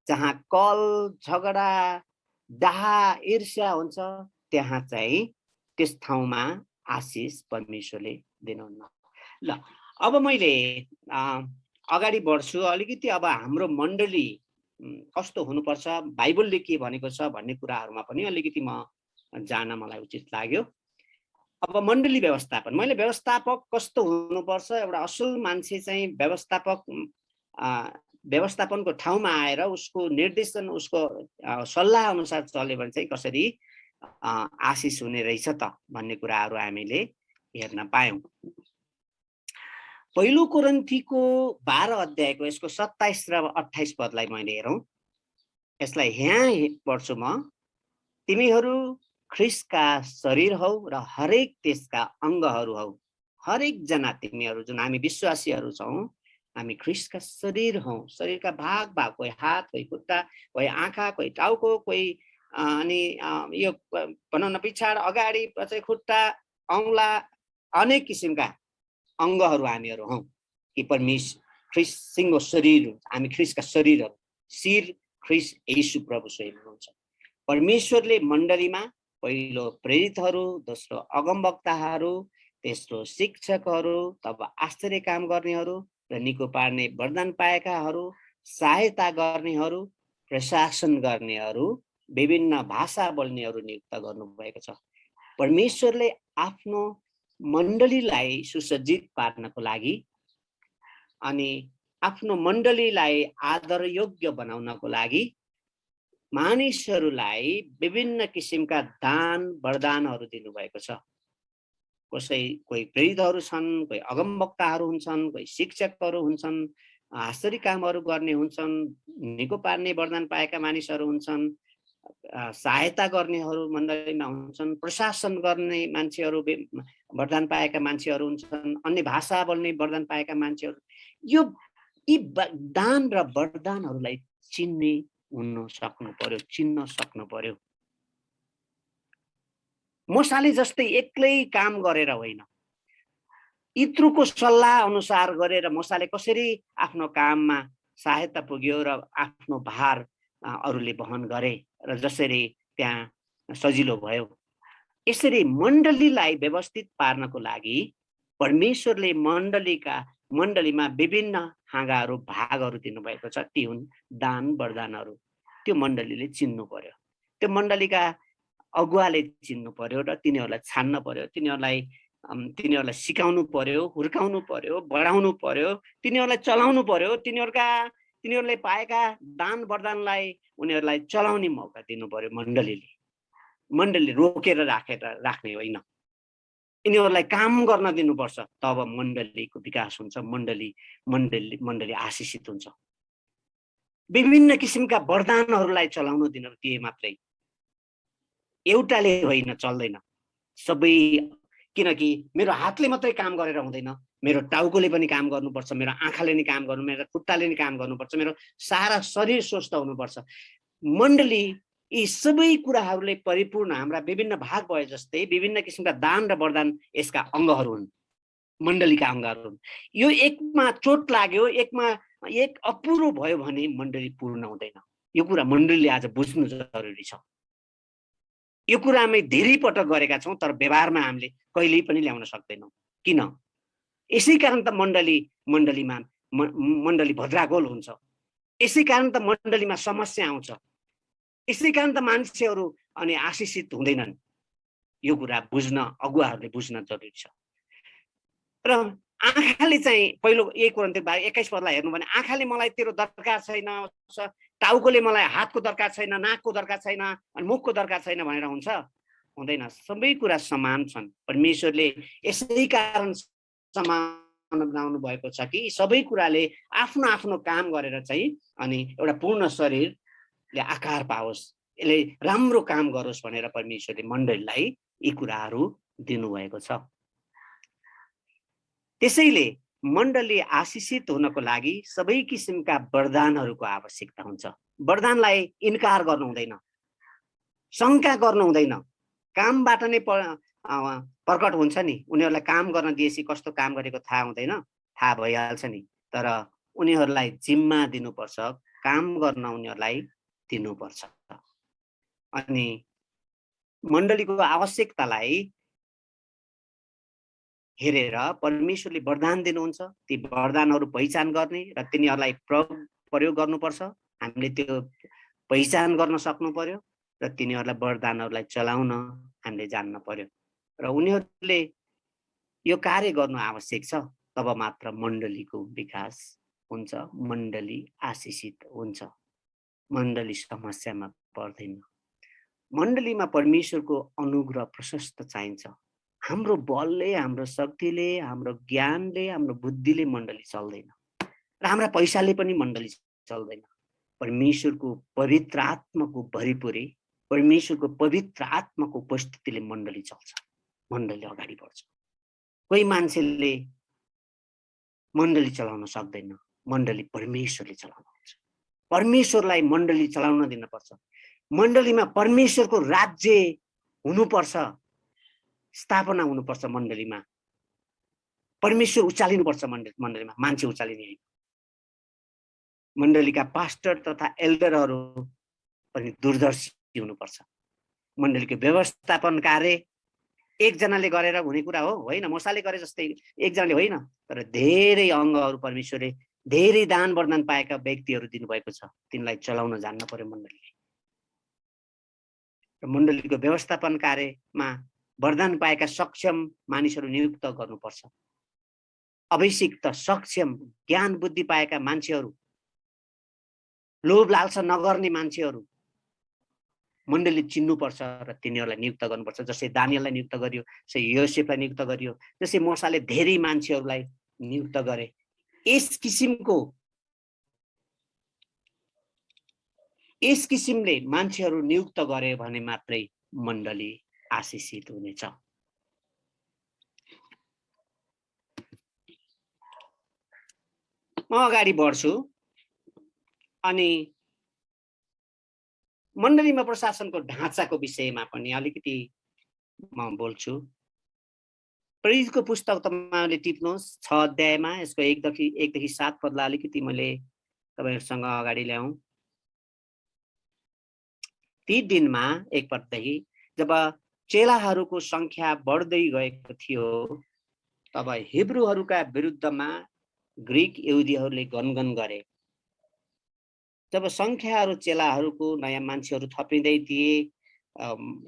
जहाँ कल, झगडा, डाहा, ईर्ष्या हुन्छ, त्यहाँ चाहिँ त्यस ठाउँमा आशिष परमेश्वरले दिनुहुन्न। ल अब मैले अगाडि बढ्छु अलिकति। अब हाम्रो मण्डली कस्तो हुनुपर्छ, बाइबलले के भनेको छ भन्ने कुराहरूमा पनि अलिकति जान मलाई उचित लाग्यो। अब मण्डली व्यवस्थापन, मैले व्यवस्थापक कस्तो हुनुपर्छ, एउटा असल मान्छे चाहिँ व्यवस्थापनको ठाउँमा आएर उसको निर्देशन, उसको सल्लाह अनुसार चल्यो भने चाहिँ कसरी आशिष हुने रहेछ त भन्ने कुराहरू हामीले हेर्न पायौं। पहिलो कोरिन्थीको 12 अध्यायको यसको 27 र 28 पदलाई मैले हेरौं। यसलाई यहाँ पढ्छु म। तिमीहरू ख्रीष्टका शरीर हौ र हरेक त्यसका अङ्गहरू हौ। हरेक जना तिमीहरू जुन हामी विश्वासीहरू छौं, हामी ख्रीष्टका शरीर हौ। शरीरका भाग, कोही हात, कोही खुट्टा, कोही आँखा, कोही टाउको, कोही अनि यो भनौँ न पिछाड, अगाडि, पछि खुट्टा, औंला, अनेक किसिमका अङ्गहरू हामीहरू हौ कि ख्रिस्ट सिंह शरीर, हामी ख्रिस्टका शरीरहरू, शिर ख्रिस्ट येशू प्रभु स्वयं हुनुहुन्छ। परमेश्वरले मण्डलीमा पहिलो प्रेरितहरू, दोस्रो अगमवक्ताहरू, तेस्रो शिक्षकहरू, तब आश्चर्य काम गर्नेहरू र निको पार्ने वरदान पाएकाहरू, सहायता गर्नेहरू, प्रशासन गर्नेहरू, विभिन्न भाषा बोल्नेहरू नियुक्त गर्नुभएको छ। परमेश्वरले आफ्नो मण्डलीलाई सुसज्जित पार्नको लागि अनि आफ्नो मण्डलीलाई आदरयोग्य बनाउनको लागि मानिसहरूलाई विभिन्न किसिमका दान वरदानहरू दिनुभएको छ। कोही प्रेरितहरू छन्, कोही अगमवक्ताहरू हुन्छन्, कोही शिक्षकहरू हुन्छन्, आश्चर्य कामहरू गर्ने हुन्छन्, निको पार्ने वरदान पाएका मानिसहरू हुन्छन्, सहायता गर्नेहरू मण्डलीमा हुन्छन्, प्रशासन गर्ने मान्छेहरू, वरदान पाएका मान्छेहरू हुन्छन्, अन्य भाषा बोल्ने वरदान पाएका मान्छेहरू। यी दान र वरदानहरूलाई चिन्न सक्नु पर्यो। मूसाले जस्तै एक्लै काम गरेर होइन, इत्रुको सल्लाह अनुसार गरेर मूसाले कसरी आफ्नो काममा सहायता पुग्यो र आफ्नो भार अरूले वहन गरे र जसरी त्यहाँ सजिलो भयो, यसरी मण्डलीलाई व्यवस्थित पार्नको लागि परमेश्वरले मण्डलीमा विभिन्न हाँगाहरू, भागहरू दिनुभएको छ। ती हुन् दान वरदानहरू। त्यो मण्डलीले चिन्नु पर्यो, त्यो मण्डलीका अगुवाले चिन्नु पर्यो र तिनीहरूलाई छान्न पर्यो, तिनीहरूलाई सिकाउनु पर्यो, हुर्काउनु पर्यो, बढाउनु पर्यो, तिनीहरूलाई चलाउनु पर्यो। तिनीहरूले पाएका दान वरदानलाई उनीहरूलाई चलाउने मौका दिनु पर्यो। मण्डली रोकेर राख्ने होइन, यिनीहरूलाई काम गर्न दिनुपर्छ। तब मण्डलीको विकास हुन्छ, मण्डली आशिषित हुन्छ। विभिन्न किसिमका वरदानहरूलाई चलाउनु दिए मात्रै, एउटाले होइन, चल्दैन सबै। किनकि मेरो हातले मात्रै काम गरेर हुँदैन, मेरो टाउकोले पनि काम गर्नुपर्छ, मेरो आँखाले नि काम गर्नु, मेरो खुट्टाले नि काम गर्नुपर्छ, मेरो सारा शरीर स्वस्थ हुनुपर्छ। मण्डली यी सबै कुराहरूले परिपूर्ण, हाम्रा विभिन्न भाग भए जस्तै विभिन्न किसिमका दान र वरदान यसका अङ्गहरू हुन्, मण्डलीका अङ्गहरू हुन्। यो एकमा चोट लाग्यो, एक अपुरो भयो भने मण्डली पूर्ण हुँदैन। यो कुरा मण्डलीले आज बुझ्नु जरुरी छ। यो कुरा हामी धेरै पटक गरेका छौँ, तर व्यवहारमा हामीले कहिल्यै पनि ल्याउन सक्दैनौँ। किन? यसै कारण त मण्डली भद्रागोल हुन्छ। यसै कारण त मण्डलीमा समस्या आउँछ। यसै कारण त मान्छेहरू अनि आशिषित हुँदैनन्। यो कुरा अगुवाहरूले बुझ्न जरुरी छ। र आँखाले चाहिँ पहिलो 1 कोरिन्थी 21 हेर्नु भने, आँखाले मलाई तेरो दरकार छैन, टाउकोले मलाई हातको दरकार छैन, नाकको दरकार छैन, अनि मुखको दरकार छैन भनेर हुन्छ? हुँदैन। सबै कुरा समान छन्। परमेश्वरले यसै कारण समान बनाउनु भएको छ कि सबै कुराले आफ्नो आफ्नो काम गरेर चाहिँ अनि एउटा पूर्ण शरीरले आकार पाओस्, यसले राम्रो काम गरोस् भनेर परमेश्वरले मण्डलीलाई यी कुराहरू दिनुभएको छ। त्यसैले मण्डली आशिषित हुनको लागि सबै किसिमका वरदानहरूको आवश्यकता हुन्छ। वरदानलाई इन्कार गर्नु हुँदैन, शङ्का गर्नु हुँदैन। कामबाट नै प्रकट हुन्छ नि। उनीहरूलाई काम गर्न दिएपछि कस्तो काम गरेको थाहा हुँदैन, थाहा भइहाल्छ नि। तर उनीहरूलाई जिम्मा दिनुपर्छ, काम गर्न उनीहरूलाई दिनुपर्छ। अनि मण्डलीको आवश्यकतालाई हेरेर परमेश्वरले वरदान दिनुहुन्छ। ती वरदानहरू पहिचान गर्ने र तिनीहरूलाई प्रयोग गर्नुपर्छ। हामीले त्यो पहिचान गर्न सक्नु पर्यो र तिनीहरूलाई वरदानहरूलाई चलाउन हामीले जान्न पर्यो र उनीहरूले यो कार्य गर्नु आवश्यक छ। तब मात्र मण्डलीको विकास हुन्छ, मण्डली आशिषित हुन्छ, मण्डली समस्यामा पर्दैन। मण्डलीमा परमेश्वरको अनुग्रह प्रशस्त चाहिन्छ। हाम्रो बलले, हाम्रो शक्तिले, हाम्रो ज्ञानले, हाम्रो बुद्धिले मण्डली चल्दैन र हाम्रा पैसाले पनि मण्डली चल्दैन। परमेश्वरको पवित्र आत्माको भरिपुरी, परमेश्वरको पवित्र आत्माको उपस्थितिले मण्डली चल्छ, मण्डली अगाडि बढ्छ। कोही मान्छेले मण्डली चलाउन सक्दैन, मण्डली परमेश्वरले चलाउनुहुन्छ। परमेश्वरलाई मण्डली चलाउन दिनुपर्छ। मण्डलीमा परमेश्वरको राज्य हुनुपर्छ, स्थापना हुनुपर्छ। मण्डलीमा परमेश्वर उचालिनुपर्छ, मण्डलीमा मान्छे उचालिने होइन। मण्डलीका पास्टर तथा एल्डरहरू पनि दूरदर्शी हुनुपर्छ। मण्डलीको व्यवस्थापन कार्य एकजनाले गरेर हुने कुरा होइन, मोसाले गरे जस्तै एकजनाले होइन, तर धेरै अङ्गहरू परमेश्वरले धेरै दान वरदान पाएका व्यक्तिहरू दिनुभएको छ, तिनलाई चलाउन जान्न पर्यो मण्डलीले। र मण्डलीको व्यवस्थापन कार्यमा वरदान पाएका सक्षम मानिसहरू नियुक्त गर्नुपर्छ। अभिषिक्त सक्षम ज्ञान बुद्धि पाएका मान्छेहरू, लोभ लालसा नगर्ने मान्छेहरू मण्डली चिन्नुपर्छ र तिनीहरूलाई नियुक्त गर्नुपर्छ। जसै दानियललाई नियुक्त गरियो, जसै योसेफलाई नियुक्त गरियो, जसै मोसाले धेरै मान्छेहरूलाई नियुक्त गरे। यस किसिमले मान्छेहरू नियुक्त गरे भने मात्रै मण्डली आशिषित हुनेछ। म अगाडि बढ्छु अनि मण्डलीमा प्रशासनको ढाँचाको विषयमा पनि अलिकति म बोल्छु। प्रेरितको पुस्तक तपाईले टिप्नुहोस् 6 अध्यायमा यसको 1 देखि 7 पदलाई अलिकति मैले तपाईहरुसँग अगाडि ल्याउँ। ती दिनमा 1 पददेखि जब चेलाहरूको संख्या बढ्दै गएको थियो तब हिब्रूहरूका विरुद्धमा ग्रीक यहुदीहरूले गनगन गरे। जब संख्याहरू चेलाहरूको नयाँ मान्छेहरू थपिँदै थिए,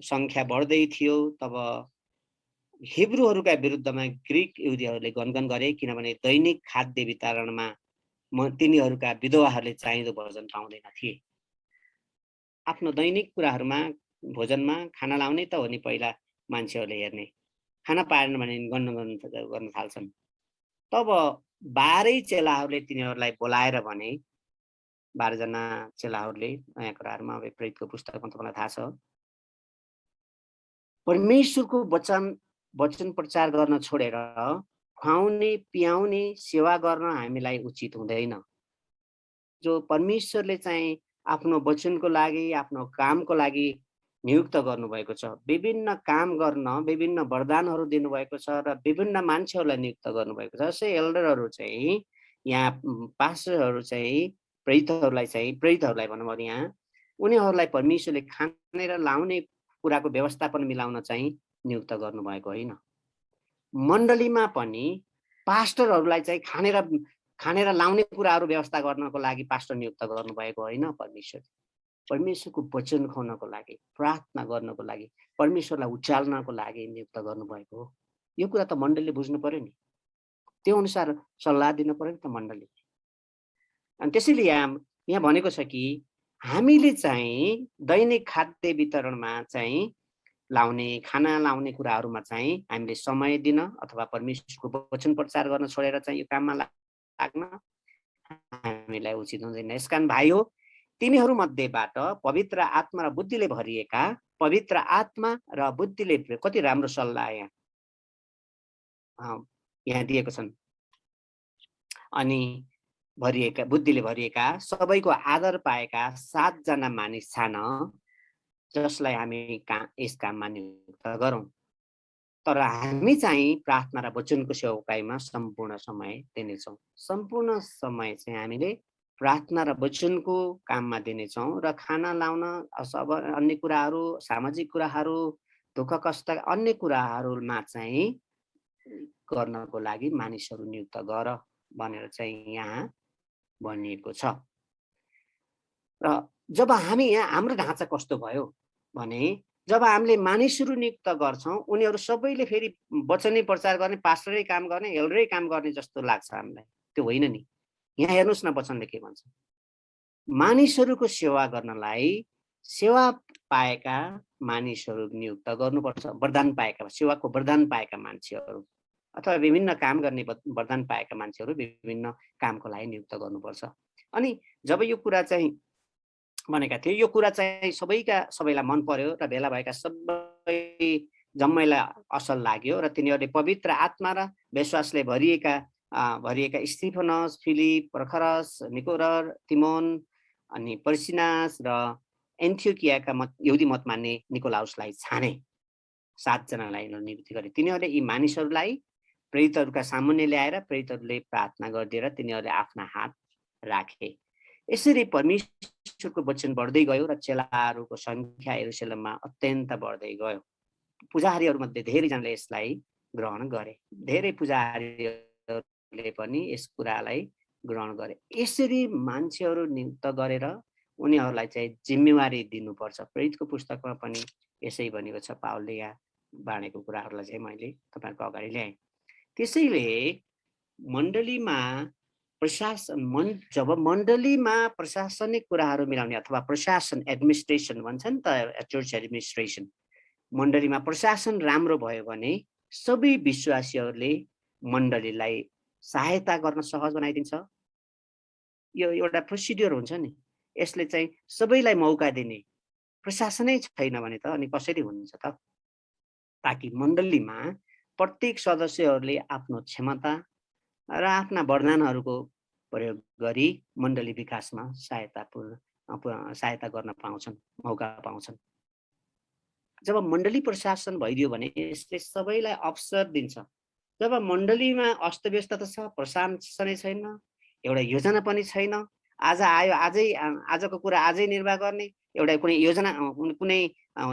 संख्या बढ्दै थियो, तब हिब्रूहरूका विरुद्धमा ग्रीक यहुदीहरूले गनगन गरे, किनभने दैनिक खाद्य वितरणमा तिनीहरूका विधवाहरूले चाहिँदो भोजन पाउँदैन थिए। आफ्नो दैनिक कुराहरूमा भोजनमा खाना लाउने त हो नि पहिला मान्छेहरूले हेर्ने, खाना पाएन भने गनगन गर्न थाल्छन्। तब 12 चेलाहरूले तिनीहरूलाई बोलाएर भने, 12 जना चेलाहरूले नयाँ कुराहरूमा, अब प्रेरितको पुस्तकमा तपाईलाई थाहा छ, परमेश्वरको वचन प्रचार गर्न छोडेर खुवाउने पियाउने सेवा गर्न हामीलाई उचित हुँदैन। जो परमेश्वरले चाहिँ आफ्नो वचनको लागि, आफ्नो कामको लागि नियुक्त गर्नुभएको छ, विभिन्न काम गर्न विभिन्न वरदानहरू दिनुभएको छ र विभिन्न मान्छेहरूलाई नियुक्त गर्नुभएको छ। जस्तै एल्डरहरू चाहिँ यहाँ पास्टरहरू चाहिँ प्रेरितहरूलाई भनौँ अब यहाँ उनीहरूलाई परमेश्वरले खाने र लाउने कुराको व्यवस्थापन मिलाउन चाहिँ नियुक्त गर्नुभएको होइन। मण्डलीमा पनि पास्टरहरूलाई चाहिँ खाने र लाउने कुराहरू व्यवस्था गर्नको लागि पास्टर नियुक्त गर्नुभएको होइन। परमेश्वरको वचन खुवाउनको लागि, प्रार्थना गर्नको लागि, परमेश्वरलाई उचाल्नको लागि नियुक्त गर्नुभएको हो। यो कुरा त मण्डलीले बुझ्नु पर्यो नि, त्यो अनुसार सल्लाह दिनु पर्यो नि त मण्डलीले। अनि त्यसैले यहाँ भनेको छ कि हामीले चाहिँ दैनिक खाद्य वितरणमा चाहिँ खाना लाउने कुराहरूमा चाहिँ हामीले समय दिन अथवा परमेश्वरको वचन प्रचार गर्न छोडेर चाहिँ यो काममा लाग्न हामीलाई उचित हुँदैन। यसकारण भाइ हो, तिमीहरू मध्येबाट पवित्र आत्मा र बुद्धिले भरिएका, पवित्र आत्मा र बुद्धिले, कति राम्रो सल्लाह यहाँ दिएको छन्, अनि बुद्धिले भरिएका सबैको आदर पाएका 7 जना मानिस छान, जसलाई हामी यस काममा नियुक्त गरौँ। तर हामी चाहिँ प्रार्थना र वचनको सेवाकाईमा सम्पूर्ण समय दिनेछौँ। सम्पूर्ण समय चाहिँ हामीले प्रार्थना र वचनको काममा दिनेछौँ र खाना लाउन सब अन्य कुराहरू, सामाजिक कुराहरू, दुःख कष्ट अन्य कुराहरूमा चाहिँ गर्नको लागि मानिसहरू नियुक्त गर भनेर चाहिँ यहाँ भनिएको छ। र जब हामी यहाँ हाम्रो ढाँचा कस्तो भयो भने, जब हामीले मानिसहरू नियुक्त गर्छौँ, उनीहरू सबैले फेरि वचनै प्रचार गर्ने, पास्टरै काम गर्ने, एल्डरै काम गर्ने जस्तो लाग्छ हामीलाई। त्यो होइन नि। यहाँ हेर्नुहोस् न वचनले के भन्छ, मानिसहरूको सेवा गर्नलाई सेवा पाएका मानिसहरू नियुक्त गर्नुपर्छ। वरदान पाएका, सेवाको वरदान पाएका मान्छेहरू अथवा विभिन्न काम गर्ने वरदान पाएका मान्छेहरू विभिन्न कामको लागि नियुक्त गर्नुपर्छ। अनि जब यो कुरा चाहिँ भनेका थिए, यो कुरा चाहिँ सबैलाई मन पर्यो र भेला भएका सबै जम्मैलाई असल लाग्यो र तिनीहरूले पवित्र आत्मा र विश्वासले भरिएका स्टिफनस, फिलिप, प्रखरस, निकोरर, तिमोन, अनि पर्सिनास र एन्टियोकियाका यहुदी मत मान्ने निकोलाउसलाई छाने। 7 जनालाई नियुक्ति गरे। तिनीहरूले यी मानिसहरूलाई प्रेरितहरूका सामुन्ने ल्याएर प्रेरितहरूले प्रार्थना गरिदिएर तिनीहरूले आफ्ना हात राखे। यसरी परमेश्वरको वचन बढ्दै गयो र चेलाहरूको संख्या यरुशलेममा अत्यन्त बढ्दै गयो। पुजारीहरूमध्ये धेरैजनाले यसलाई ग्रहण गरे, धेरै पुजारीहरूले पनि यस कुरालाई ग्रहण गरे। यसरी मान्छेहरू नियुक्त गरेर उनीहरूलाई चाहिँ जिम्मेवारी दिनुपर्छ। प्रेरितको पुस्तकमा पनि यसै भनेको छ। पावलले यहाँ बाँडेको कुराहरूलाई चाहिँ मैले तपाईँहरूको अगाडि ल्याएँ। त्यसैले मण्डलीमा जब मण्डलीमा प्रशासनिक कुराहरू मिलाउने अथवा प्रशासन एडमिनिस्ट्रेसन भन्छ नि त, चर्च एडमिनिस्ट्रेसन, मण्डलीमा प्रशासन राम्रो भयो भने सबै विश्वासीहरूले मण्डलीलाई सहायता गर्न सहज बनाइदिन्छ। यो एउटा प्रोसिड्युर हुन्छ नि, यसले चाहिँ सबैलाई मौका दिने। प्रशासनै छैन भने त अनि कसरी हुन्छ त? ताकि मण्डलीमा प्रत्येक सदस्यहरूले आफ्नो क्षमता र आफ्ना वरदानहरूको प्रयोग गरी मण्डली विकासमा सहायता गर्न पाउँछन्, मौका पाउँछन्। जब मण्डली प्रशासन भइदियो भने यसले सबैलाई अवसर दिन्छ। जब मण्डलीमा अस्तव्यस्तता छ, प्रशासनै छैन, एउटा योजना पनि छैन, आज आयो आजको कुरा आजै निर्वाह गर्ने एउटा कुनै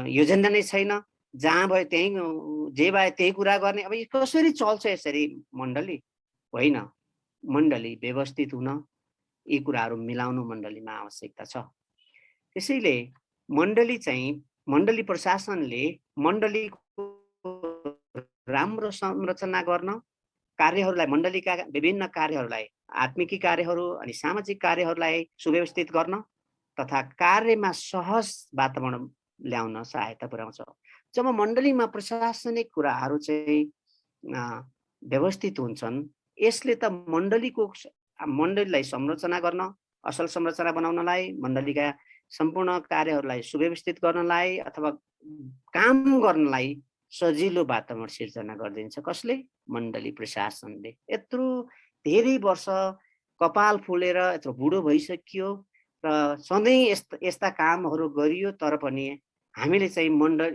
योजना नै छैन, जहाँ भयो त्यही जे भयो त्यही कुरा गर्ने। अब कसरी चल्छ यसरी मण्डली? होइन, मण्डली व्यवस्थित हुन यी कुराहरू मिलाउनु मण्डलीमा आवश्यकता छ। त्यसैले मण्डली प्रशासनले मण्डलीको राम्रो संरचना गर्न, कार्यहरूलाई, मण्डलीका विभिन्न कार्यहरूलाई, आत्मिकी कार्यहरू अनि सामाजिक कार्यहरूलाई सुव्यवस्थित गर्न तथा कार्यमा सहज वातावरण ल्याउन सहायता पुर्याउँछ। जब मण्डलीमा प्रशासनिक कुराहरू चाहिँ व्यवस्थित हुन्छन्, यसले त मण्डलीलाई संरचना गर्न, असल संरचना बनाउनलाई, मण्डलीका सम्पूर्ण कार्यहरूलाई सुव्यवस्थित गर्नलाई अथवा काम गर्नलाई सजिलो वातावरण सिर्जना गरिदिन्छ। कसले? मण्डली प्रशासनले। यत्रो धेरै वर्ष कपाल फुलेर यत्रो बुढो भइसकियो र सधैँ यस्ता कामहरू गरियो, तर पनि हामीले चाहिँ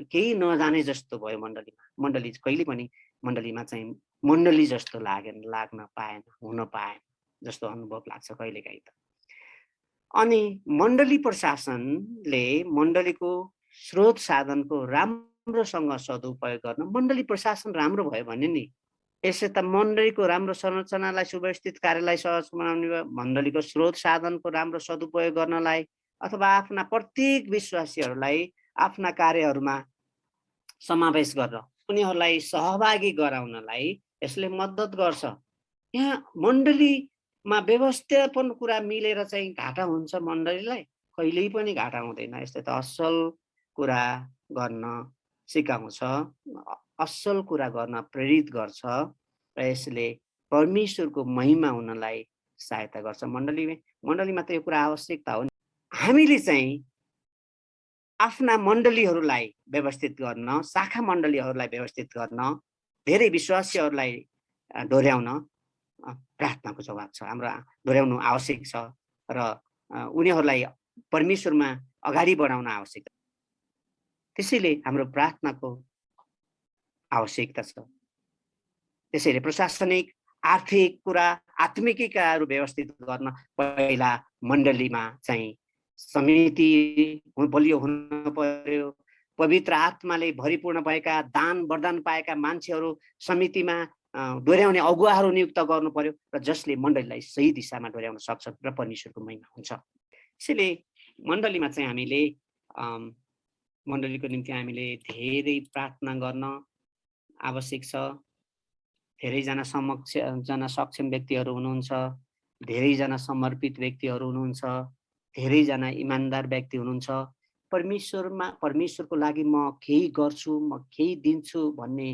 केही नजाने जस्तो भयो। मण्डली कहिले पनि मण्डलीमा चाहिँ मण्डली जस्तो लाग्न पाएन, हुन पाएन जस्तो अनुभव लाग्छ कहिलेकाहीँ त। अनि मण्डली प्रशासनले मण्डलीको स्रोत साधनको राम्रोसँग सदुपयोग गर्न, मण्डली प्रशासन राम्रो भयो भने नि यसै त मण्डलीको राम्रो संरचनालाई, सुव्यवस्थित कार्यलाई सहज बनाउने, मण्डलीको स्रोत साधनको राम्रो सदुपयोग गर्नलाई अथवा आफ्ना प्रत्येक विश्वासीहरूलाई आफ्ना कार्यहरूमा समावेश गरेर उनीहरूलाई सहभागी गराउनलाई यसले मद्दत गर्छ। यहाँ मण्डलीमा व्यवस्थापन कुरा मिलेर चाहिँ घाटा हुन्छ मण्डलीलाई? कहिल्यै पनि घाटा हुँदैन। यसले त असल कुरा गर्न सिकाउँछ, असल कुरा गर्न प्रेरित गर्छ र यसले परमेश्वरको महिमा हुनलाई सहायता गर्छ। मण्डलीमा त यो कुरा आवश्यकता हो नि। हामीले चाहिँ आफ्ना मण्डलीहरूलाई व्यवस्थित गर्न, शाखा मण्डलीहरूलाई व्यवस्थित गर्न, धेरै विश्वासीहरूलाई डोर्याउन प्रार्थनाको जवाब छ। हाम्रो डोर्याउनु आवश्यक छ र उनीहरूलाई परमेश्वरमा अगाडि बढाउन आवश्यक। त्यसैले हाम्रो प्रार्थनाको आवश्यकता छ। त्यसैले प्रशासनिक, आर्थिक कुरा, आत्मिकी कुराहरू व्यवस्थित गर्न पहिला मण्डलीमा चाहिँ समिति बलियो हुन पर्यो। पवित्र आत्माले भरिपूर्ण भएका, दान वरदान पाएका मान्छेहरू समितिमा डोर्याउने अगुवाहरू नियुक्त गर्नु पर्यो र जसले मण्डलीलाई सही दिशामा डोर्याउन सक्छ र परमेश्वरको महिमा हुन्छ। त्यसैले मण्डलीमा चाहिँ हामीले मण्डलीको निम्ति हामीले धेरै प्रार्थना गर्न आवश्यक छ। धेरैजना सक्षम व्यक्तिहरू हुनुहुन्छ, धेरैजना समर्पित व्यक्तिहरू हुनुहुन्छ, धेरैजना इमान्दार व्यक्ति हुनुहुन्छ। परमेश्वरको लागि म केही गर्छु, म केही दिन्छु भन्ने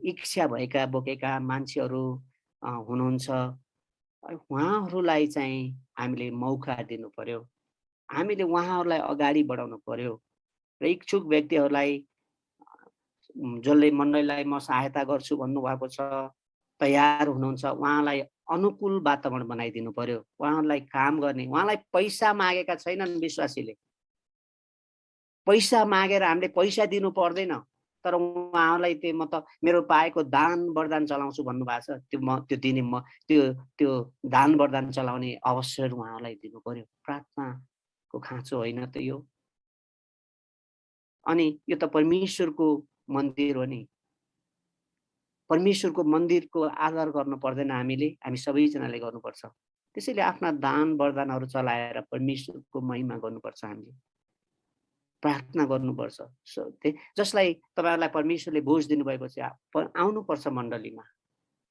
इच्छा बोकेका मान्छेहरू हुनुहुन्छ। उहाँहरूलाई चाहिँ हामीले मौका दिनु पर्यो, हामीले उहाँहरूलाई अगाडि बढाउनु पर्यो र इच्छुक व्यक्तिहरूलाई जसले मण्डलीलाई म सहायता गर्छु भन्नुभएको छ, तयार हुनुहुन्छ, उहाँलाई अनुकूल वातावरण बनाइदिनु पर्यो, उहाँहरूलाई काम गर्ने। उहाँलाई पैसा मागेका छैनन् विश्वासीले, पैसा मागेर हामीले पैसा दिनु पर्दैन, तर उहाँलाई त्यो म त मेरो पाएको दान वरदान चलाउँछु भन्नुभएको छ। त्यो दिने त्यो दान वरदान चलाउने अवसर उहाँलाई दिनु पर्यो। प्रार्थनाको खाँचो होइन त यो? अनि यो त परमेश्वरको मन्दिर हो नि। परमेश्वरको मन्दिरको आदर गर्नु पर्दैन हामी सबैजनाले गर्नुपर्छ। त्यसैले आफ्ना दान वरदानहरू चलाएर परमेश्वरको महिमा गर्नुपर्छ हामीले। प्रार्थना गर्नुपर्छ। जसलाई तपाईँहरूलाई परमेश्वरले बोझ दिनुभएपछि आउनुपर्छ मण्डलीमा।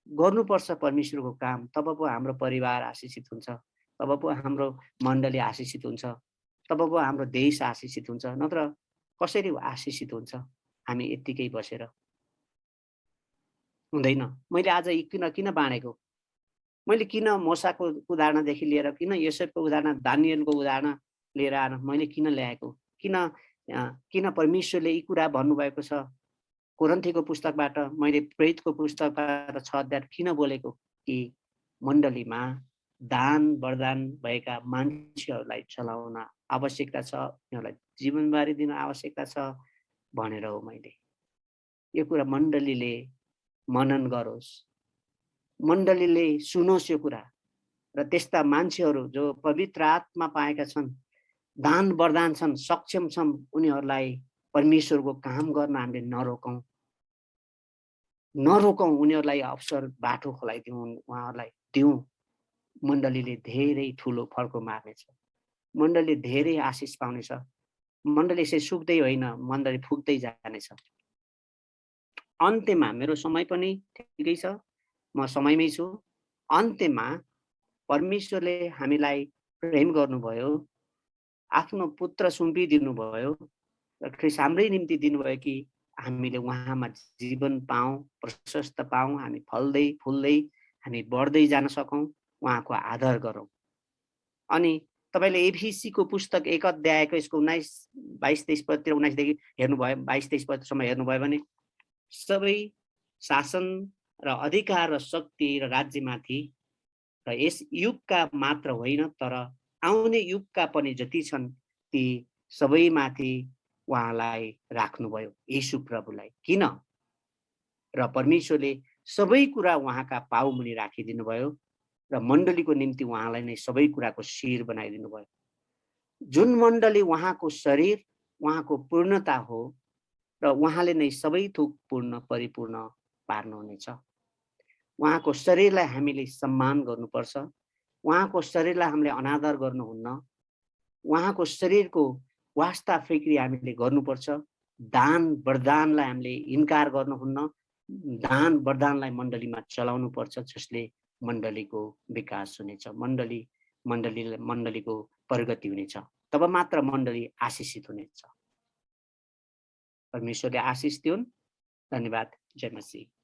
गर्नुपर्छ परमेश्वरको काम। तब पो हाम्रो परिवार आशीषित हुन्छ। तब पो हाम्रो मण्डली आशीषित हुन्छ। तब पो हाम्रो देश आशीषित हुन्छ। नत्र कसरी आशीषित हुन्छ हामी यत्तिकै बसेर? हुँदैन। मैले आज किन बाँडेको? मैले किन मोसाको उदाहरणदेखि लिएर किन योसेफको उदाहरण, दानिएलको उदाहरण लिएर आएर मैले किन ल्याएको? किन परमेश्वरले यी कुरा भन्नुभएको छ? कोरिन्थीको पुस्तकबाट मैले प्रेरितको पुस्तकबाट 6 अध्याय किन बोलेको? कि मण्डलीमा दान वरदान भएका मान्छेहरूलाई चलाउन आवश्यकता छ, उनीहरूलाई जीवनबारी दिन आवश्यकता छ भनेर हो मैले। यो कुरा मण्डलीले मनन गरोस्, मण्डलीले सुनोस् यो कुरा। र त्यस्ता मान्छेहरू जो पवित्र आत्मा पाएका छन्, दान वरदान छन्, सक्षम छन्, उनीहरूलाई परमेश्वरको काम गर्न हामीले नरोकौं। उनीहरूलाई अवसर बाटो खोलाइदिउँ, उहाँहरूलाई दिउँ। मण्डलीले धेरै ठुलो फड्को मार्नेछ। मण्डलीले धेरै आशिष पाउनेछ। मण्डली यसै सुक्दै होइन, मण्डली फुक्दै जानेछ। अन्त्यमा मेरो समय पनि ठिकै छ, म समयमै छु। अन्त्यमा परमेश्वरले हामीलाई प्रेम गर्नुभयो, आफ्नो पुत्र सुम्पिदिनु भयो र ख्रीष्ट हाम्रै निम्ति दिनुभयो कि हामीले उहाँमा जीवन पाऊँ, प्रशस्त पाऊँ, हामी फल्दै फुल्दै हामी बढ्दै जान सकौँ, उहाँको आदर गरौँ। अनि तपाईले एफिसीको पुस्तक 1 अध्यायको यसको 19, 22, 23 पदतिर 19 देखि हेर्नुभयो, 22, 23 पदसम्म हेर्नुभयो भने सबै शासन र अधिकार र शक्ति र राज्यमाथि र यस युगका मात्र होइन तर आउने युगका पनि जति छन् ती सबैमाथि उहाँलाई राख्नुभयो, येशू प्रभुलाई। किन? र परमेश्वरले सबै कुरा उहाँका पाउमुनि राखिदिनु भयो र मण्डलीको निम्ति उहाँलाई नै सबै कुराको शिर बनाइदिनु भयो। जुन मण्डली उहाँको शरीर, उहाँको पूर्णता हो र उहाँले नै सबै थोक पूर्ण परिपूर्ण पार्नुहुनेछ। उहाँको शरीरलाई हामीले सम्मान गर्नुपर्छ। उहाँको शरीरलाई हामीले अनादर गर्नुहुन्न। उहाँको शरीरको वास्ता फिक्री हामीले गर्नुपर्छ। दान वरदानलाई हामीले इन्कार गर्नुहुन्न। दान वरदानलाई मण्डलीमा चलाउनु पर्छ, जसले मण्डलीको विकास हुनेछ, मण्डलीको प्रगति हुनेछ। तब मात्र मण्डली आशीषित हुनेछ। परमेश्वरले आशीष दिउन्। धन्यवाद। जय मसीह।